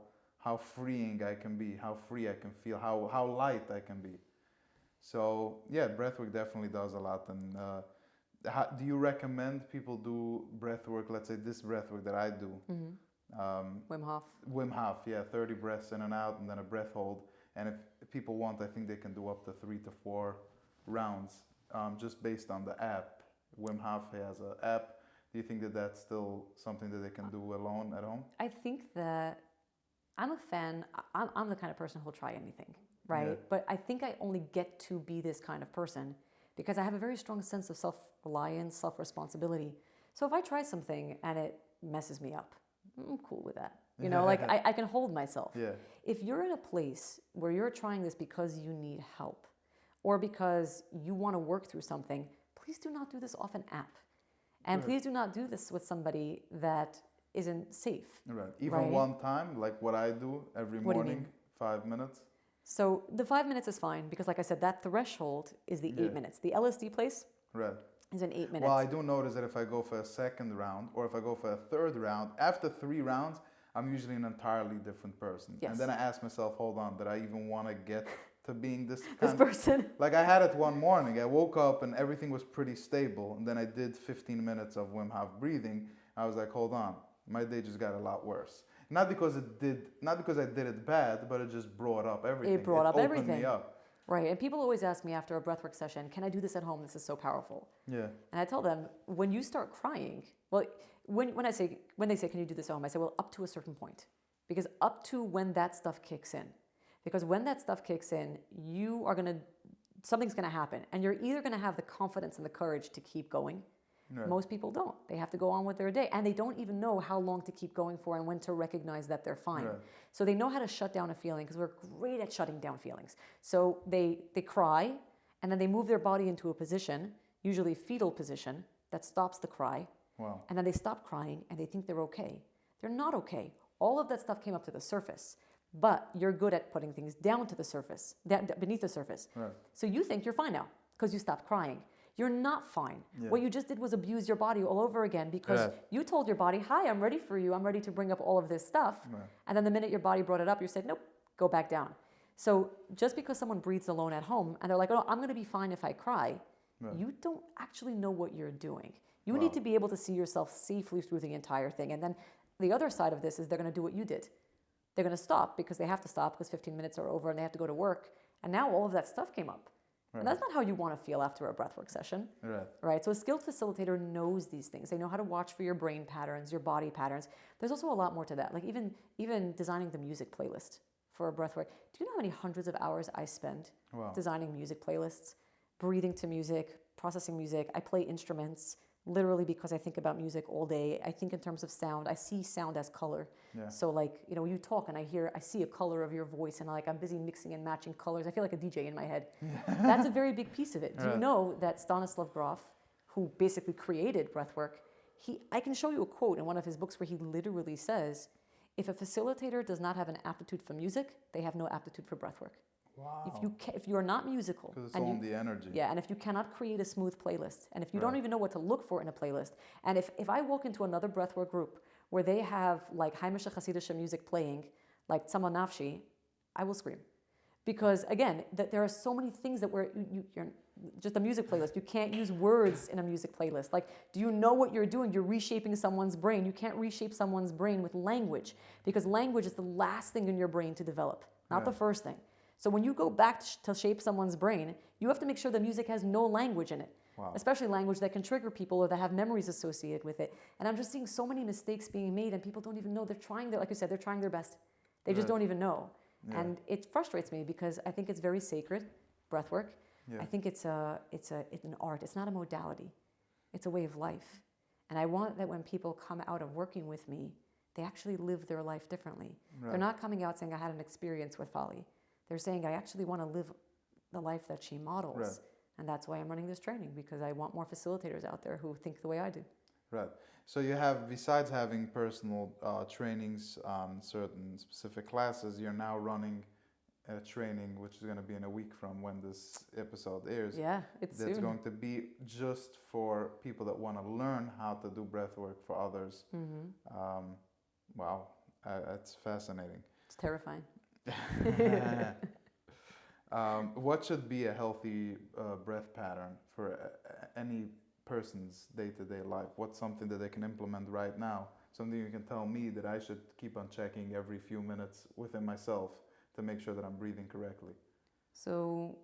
freeing I can be, how free I can feel, how light I can be. So yeah, breathwork definitely does a lot. And do you recommend people do breathwork? Let's say this breathwork that I do. Wim Hof. Wim Hof, yeah, 30 breaths in and out, and then a breath hold. And if people want, I think they can do up to 3 to 4 rounds, just based on the app. Wim Hof has an app. Do you think that that's still something that they can do alone at home? I think that I'm a fan. I'm the kind of person who'll try anything, right? Yeah. But I think I only get to be this kind of person because I have a very strong sense of self-reliance, self-responsibility. So if I try something and it messes me up, I'm cool with that. Like I can hold myself. Yeah. If you're in a place where you're trying this because you need help or because you want to work through something, please do not do this off an app. And please do not do this with somebody that isn't safe. Right. Even one time, like what I do every What do you morning, mean? 5 minutes. So the 5 minutes is fine because, like I said, that threshold is the 8 minutes. The LSD place is an 8 minutes. Well, I do notice that if I go for a second round or if I go for a third round, after 3 rounds, I'm usually an entirely different person. Yes. And then I ask myself, hold on, did I even want to get to being this person? Like I had it one morning. I woke up and everything was pretty stable. And then I did 15 minutes of Wim Hof breathing. I was like, hold on, my day just got a lot worse. Not because I did it bad, but it just brought up everything. It brought up opened everything. Me up. Right. And people always ask me after a breathwork session, can I do this at home? This is so powerful. Yeah. And I tell them, when you start crying, well, when they say, can you do this at home? I say, well, up to a certain point. Because up to when that stuff kicks in. Because when that stuff kicks in, something's going to happen. And you're either going to have the confidence and the courage to keep going. Right. Most people don't. They have to go on with their day. And they don't even know how long to keep going for and when to recognize that they're fine. Right. So they know how to shut down a feeling because we're great at shutting down feelings. So they cry and then they move their body into a position, usually fetal position, that stops the cry. Wow. And then they stop crying and they think they're okay. They're not okay. All of that stuff came up to the surface. But you're good at putting things down to the surface, beneath the surface. Right. So you think you're fine now because you stopped crying. You're not fine. Yeah. What you just did was abuse your body all over again because you told your body, hi, I'm ready for you. I'm ready to bring up all of this stuff. Right. And then the minute your body brought it up, you said, nope, go back down. So just because someone breathes alone at home and they're like, oh, I'm going to be fine if I cry, you don't actually know what you're doing. You need to be able to see yourself safely through the entire thing. And then the other side of this is they're going to do what you did. They're going to stop because they have to stop because 15 minutes are over and they have to go to work. And now all of that stuff came up. Right. And that's not how you want to feel after a breathwork session. Right? So a skilled facilitator knows these things. They know how to watch for your brain patterns, your body patterns. There's also a lot more to that. Like even designing the music playlist for a breathwork. Do you know how many hundreds of hours I spend designing music playlists, breathing to music, processing music? I play instruments literally because I think about music all day. I think in terms of sound. I see sound as color. Yeah. So like, you talk and I see a color of your voice and I'm busy mixing and matching colors. I feel like a DJ in my head. That's a very big piece of it. Do you know that Stanislav Grof, who basically created breathwork, I can show you a quote in one of his books where he literally says, if a facilitator does not have an aptitude for music, they have no aptitude for breathwork. Wow. If you are not musical, because it's all the energy. Yeah, and if you cannot create a smooth playlist, and if you don't even know what to look for in a playlist, and if I walk into another breathwork group where they have like Heimische Hasidische music playing, like Tzama Nafshi, I will scream, because again, there are so many things that you're just a music playlist. You can't use words in a music playlist. Like, do you know what you're doing? You're reshaping someone's brain. You can't reshape someone's brain with language because language is the last thing in your brain to develop, not the first thing. So when you go back to shape someone's brain, you have to make sure the music has no language in it, especially language that can trigger people or that have memories associated with it. And I'm just seeing so many mistakes being made and people don't even know. They're trying like you said, they're trying their best. They just don't even know. Yeah. And it frustrates me because I think it's very sacred, breathwork. Yeah. I think it's an art. It's not a modality. It's a way of life. And I want that when people come out of working with me, they actually live their life differently. Right. They're not coming out saying, I had an experience with Fally. They're saying, I actually want to live the life that she models. Right. And that's why I'm running this training, because I want more facilitators out there who think the way I do. Right. So you have, besides having personal trainings on certain specific classes, you're now running a training which is going to be in a week from when this episode airs. Yeah, it's That's soon. going to be just for people that want to learn how to do breath work for others. Wow, that's fascinating. It's terrifying. What should be a healthy breath pattern for any person's day-to-day life? What's something that they can implement right now? Something you can tell me that I should keep on checking every few minutes within myself to make sure that I'm breathing correctly. So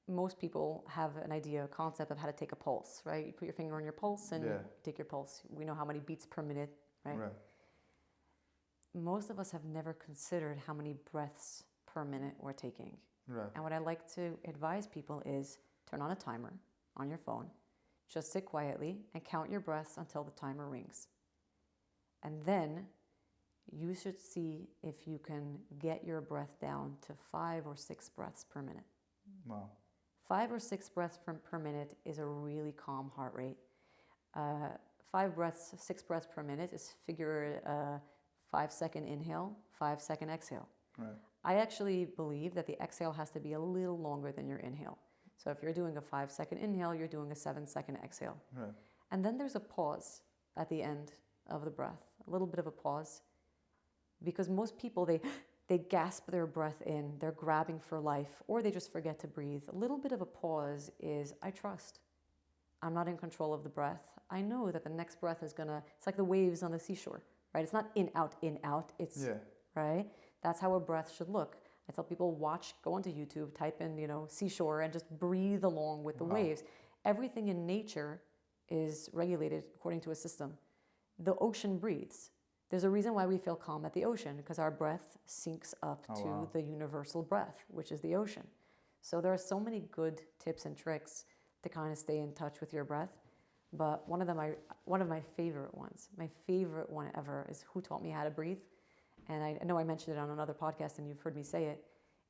most people have an idea, a concept of how to take a pulse, right? You put your finger on your pulse and you take your pulse. We know how many beats per minute, right? Most of us have never considered how many breaths per minute we're taking. Right. And what I like to advise people is turn on a timer on your phone, just sit quietly and count your breaths until the timer rings. And then you should see if you can get your breath down to 5 or 6 breaths per minute. Wow. 5 or 6 breaths per minute is a really calm heart rate. 5 breaths, 6 breaths per minute is figure 5-second inhale, 5-second exhale. Right. I actually believe that the exhale has to be a little longer than your inhale. So if you're doing a 5-second inhale, you're doing a 7-second exhale. Right. And then there's a pause at the end of the breath, a little bit of a pause. Because most people, they gasp their breath in, they're grabbing for life, or they just forget to breathe. A little bit of a pause is, I trust. I'm not in control of the breath. I know that the next breath is gonna, it's like the waves on the seashore, right? It's not in, out, it's, right? That's how a breath should look. I tell people, go onto YouTube, type in, seashore, and just breathe along with the waves. Everything in nature is regulated according to a system. The ocean breathes. There's a reason why we feel calm at the ocean, because our breath syncs up to the universal breath, which is the ocean. So there are so many good tips and tricks to kind of stay in touch with your breath. But one of my favorite ones, my favorite one ever, is Who Taught Me How to Breathe. And I know I mentioned it on another podcast and you've heard me say it,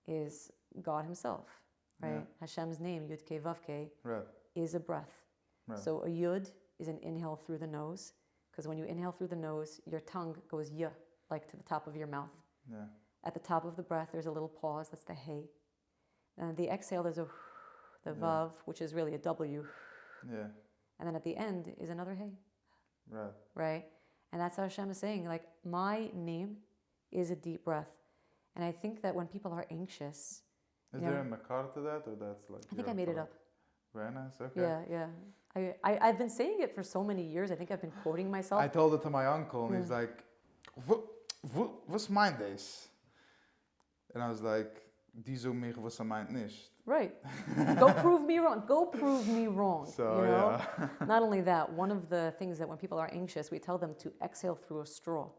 is God himself, right? Yeah. Hashem's name, Yud Ke Vav Ke, Right. is a breath. Right. So a Yud is an inhale through the nose, because when you inhale through the nose, your tongue goes Y, like to the top of your mouth. Yeah. At the top of the breath, there's a little pause, that's the Hey. And the exhale, there's the Vav, which is really a W. Yeah. And then at the end is another Hey. Right. Right? And that's how Hashem is saying, like, my name is a deep breath. And I think that when people are anxious... Is there a makar to that, or that's like... I think I made it up. Very nice, okay. Yeah. I've been saying it for so many years. I think I've been quoting myself. I told it to my uncle, and he's like, what's mijn deze? And I was like, die zo meer was mijn nicht. Right. Go prove me wrong. Go prove me wrong. So, yeah. Not only that, one of the things that when people are anxious, we tell them to exhale through a straw.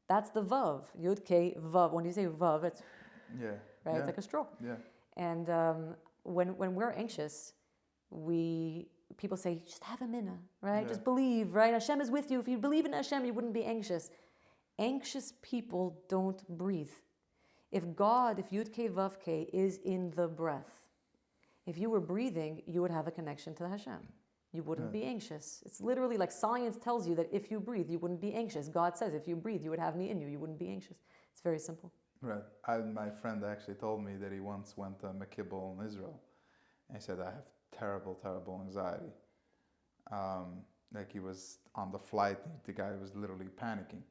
That's the Vav. Yud Ke Vav. When you say Vav, it's... Yeah. Right? Yeah. It's like a straw. Yeah. And when we're anxious, people say, just have a minna, right? Yeah. Just believe, right? Hashem is with you. If you believe in Hashem, you wouldn't be anxious. Anxious people don't breathe. If Yud Ke Vav Ke is in the breath, if you were breathing, you would have a connection to Hashem. You wouldn't be anxious. It's literally like science tells you that if you breathe, you wouldn't be anxious. God says, if you breathe, you would have me in you. You wouldn't be anxious. It's very simple. Right. My friend actually told me that he once went to Makibble in Israel. And he said, I have terrible, terrible anxiety. Like he was on the flight, the guy was literally panicking.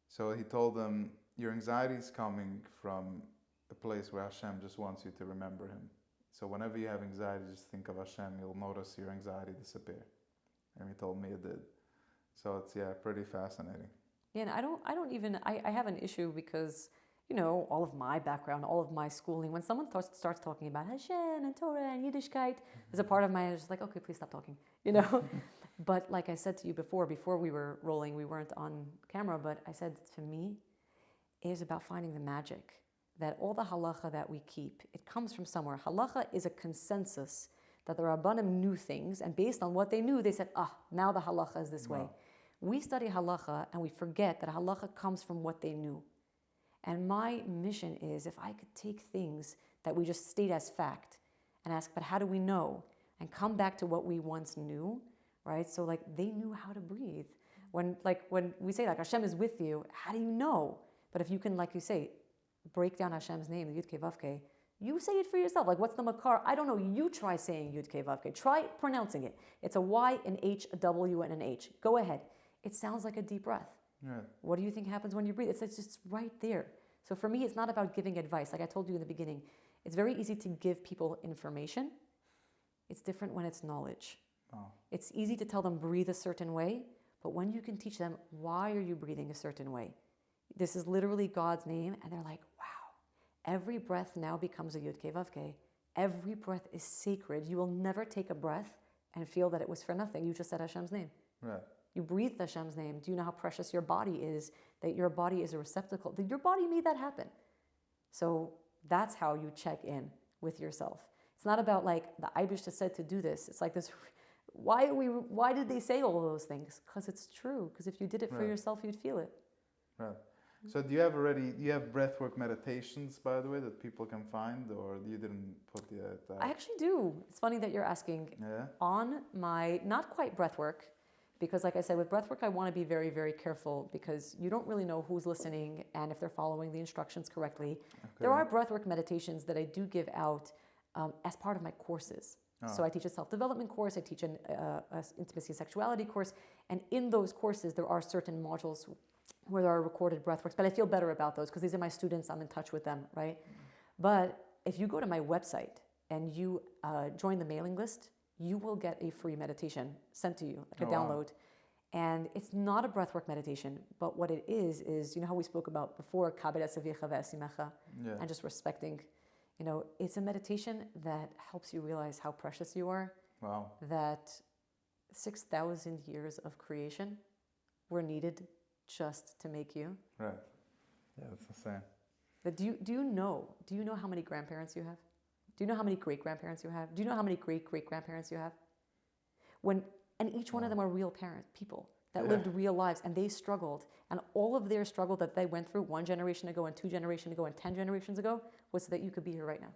So he told him, your anxiety is coming from a place where Hashem just wants you to remember him. So whenever you have anxiety, just think of Hashem, you'll notice your anxiety disappear. And he told me it did. So it's, pretty fascinating. Yeah, and I have an issue because, all of my background, all of my schooling, when someone starts talking about Hashem and Torah and Yiddishkeit, there's a part of my just like, okay, please stop talking, But like I said to you before we were rolling, we weren't on camera, but I said to me, it is about finding the magic. That all the halacha that we keep, it comes from somewhere. Halacha is a consensus that the Rabbanim knew things, and based on what they knew, they said, now the halacha is this way. We study halacha, and we forget that halacha comes from what they knew. And my mission is, if I could take things that we just state as fact, and ask, but how do we know? And come back to what we once knew, right? So like they knew how to breathe. When we say like Hashem is with you, how do you know? But if you can, like you say, break down Hashem's name, the Yud Kei Vav Kei, you say it for yourself. Like what's the Makar? I don't know. You try saying Yud Kei Vav Kei. Try pronouncing it. It's a Y, an H, a W, and an H. Go ahead. It sounds like a deep breath. Yeah. What do you think happens when you breathe? It's just right there. So for me, it's not about giving advice. Like I told you in the beginning, it's very easy to give people information. It's different when it's knowledge. Wow. It's easy to tell them breathe a certain way, but when you can teach them, why are you breathing a certain way? This is literally God's name, and they're like, wow, every breath now becomes a Yud Kei Vav Kei. Every breath is sacred. You will never take a breath and feel that it was for nothing. You just said Hashem's name. Right. You breathed Hashem's name. Do you know how precious your body is? That your body is a receptacle. That your body made that happen. So that's how you check in with yourself. It's not about like the Eibishter said to do this. It's like this. Why did they say all of those things? Because it's true. Because if you did it for yourself, you'd feel it. Right. So do you have breathwork meditations, by the way, that people can find, or you didn't put the? I actually do. It's funny that you're asking. Yeah. On my, not quite breathwork, because like I said, with breathwork, I want to be very, very careful because you don't really know who's listening and if they're following the instructions correctly. Okay. There are breathwork meditations that I do give out as part of my courses. So I teach a self-development course, I teach an intimacy and sexuality course, and in those courses there are certain modules where there are recorded breathworks, but I feel better about those because these are my students, I'm in touch with them, right? But if you go to my website and you join the mailing list, you will get a free meditation sent to you, like a download. Wow. And it's not a breathwork meditation, but what it is, you know how we spoke about before, and just respecting. You know, it's a meditation that helps you realize how precious you are. Wow. That 6,000 years of creation were needed just to make you. Right. Yeah, that's insane. But do you know how many grandparents you have? Do you know how many great-grandparents you have? Do you know how many great-great-grandparents you have? And each one of them are real people that lived real lives, and they struggled. And all of their struggle that they went through 1 generation ago and 2 generations ago and 10 generations ago was so that you could be here right now.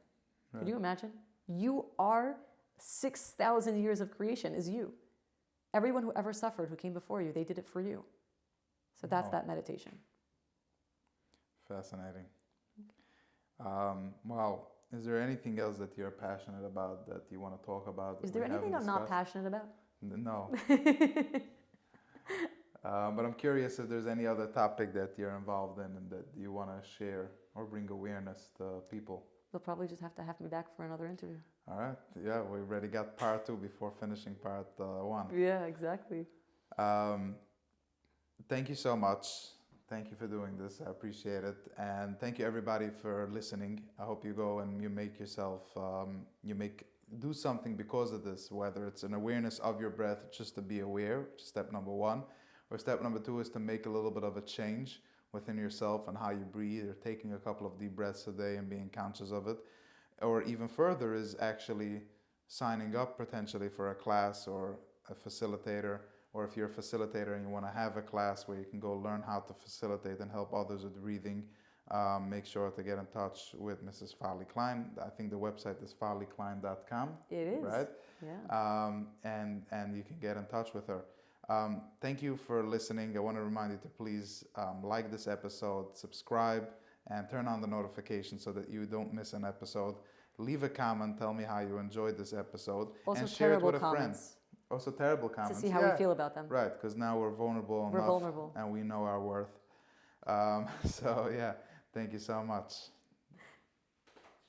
Right. Could you imagine? You are 6,000 years of creation is you. Everyone who ever suffered, who came before you, they did it for you. So that's that meditation. Fascinating. Wow. Is there anything else that you're passionate about that you want to talk about? Is there anything I'm not passionate about? No. But I'm curious if there's any other topic that you're involved in and that you want to share or bring awareness to people. They'll probably just have to have me back for another interview. All right. Yeah, we already got part 2 before finishing part 1. Yeah, exactly. Thank you so much. Thank you for doing this. I appreciate it. And thank you everybody for listening. I hope you go and you make yourself, do something because of this, whether it's an awareness of your breath, just to be aware, step number 1, or step number 2 is to make a little bit of a change within yourself and how you breathe, or taking a couple of deep breaths a day and being conscious of it. Or even further is actually signing up potentially for a class or a facilitator, or if you're a facilitator and you want to have a class where you can go learn how to facilitate and help others with breathing, make sure to get in touch with Mrs. Fally Klein. I think the website is fallyklein.com. It is. Right? Yeah. And you can get in touch with her. Thank you for listening. I want to remind you to please like this episode, subscribe, and turn on the notifications so that you don't miss an episode. Leave a comment, tell me how you enjoyed this epised, also and share it with a comments. friend. Also terrible comments. To see how we feel about them. Right, because now we're vulnerable enough and we know our worth. So yeah, thank you so much.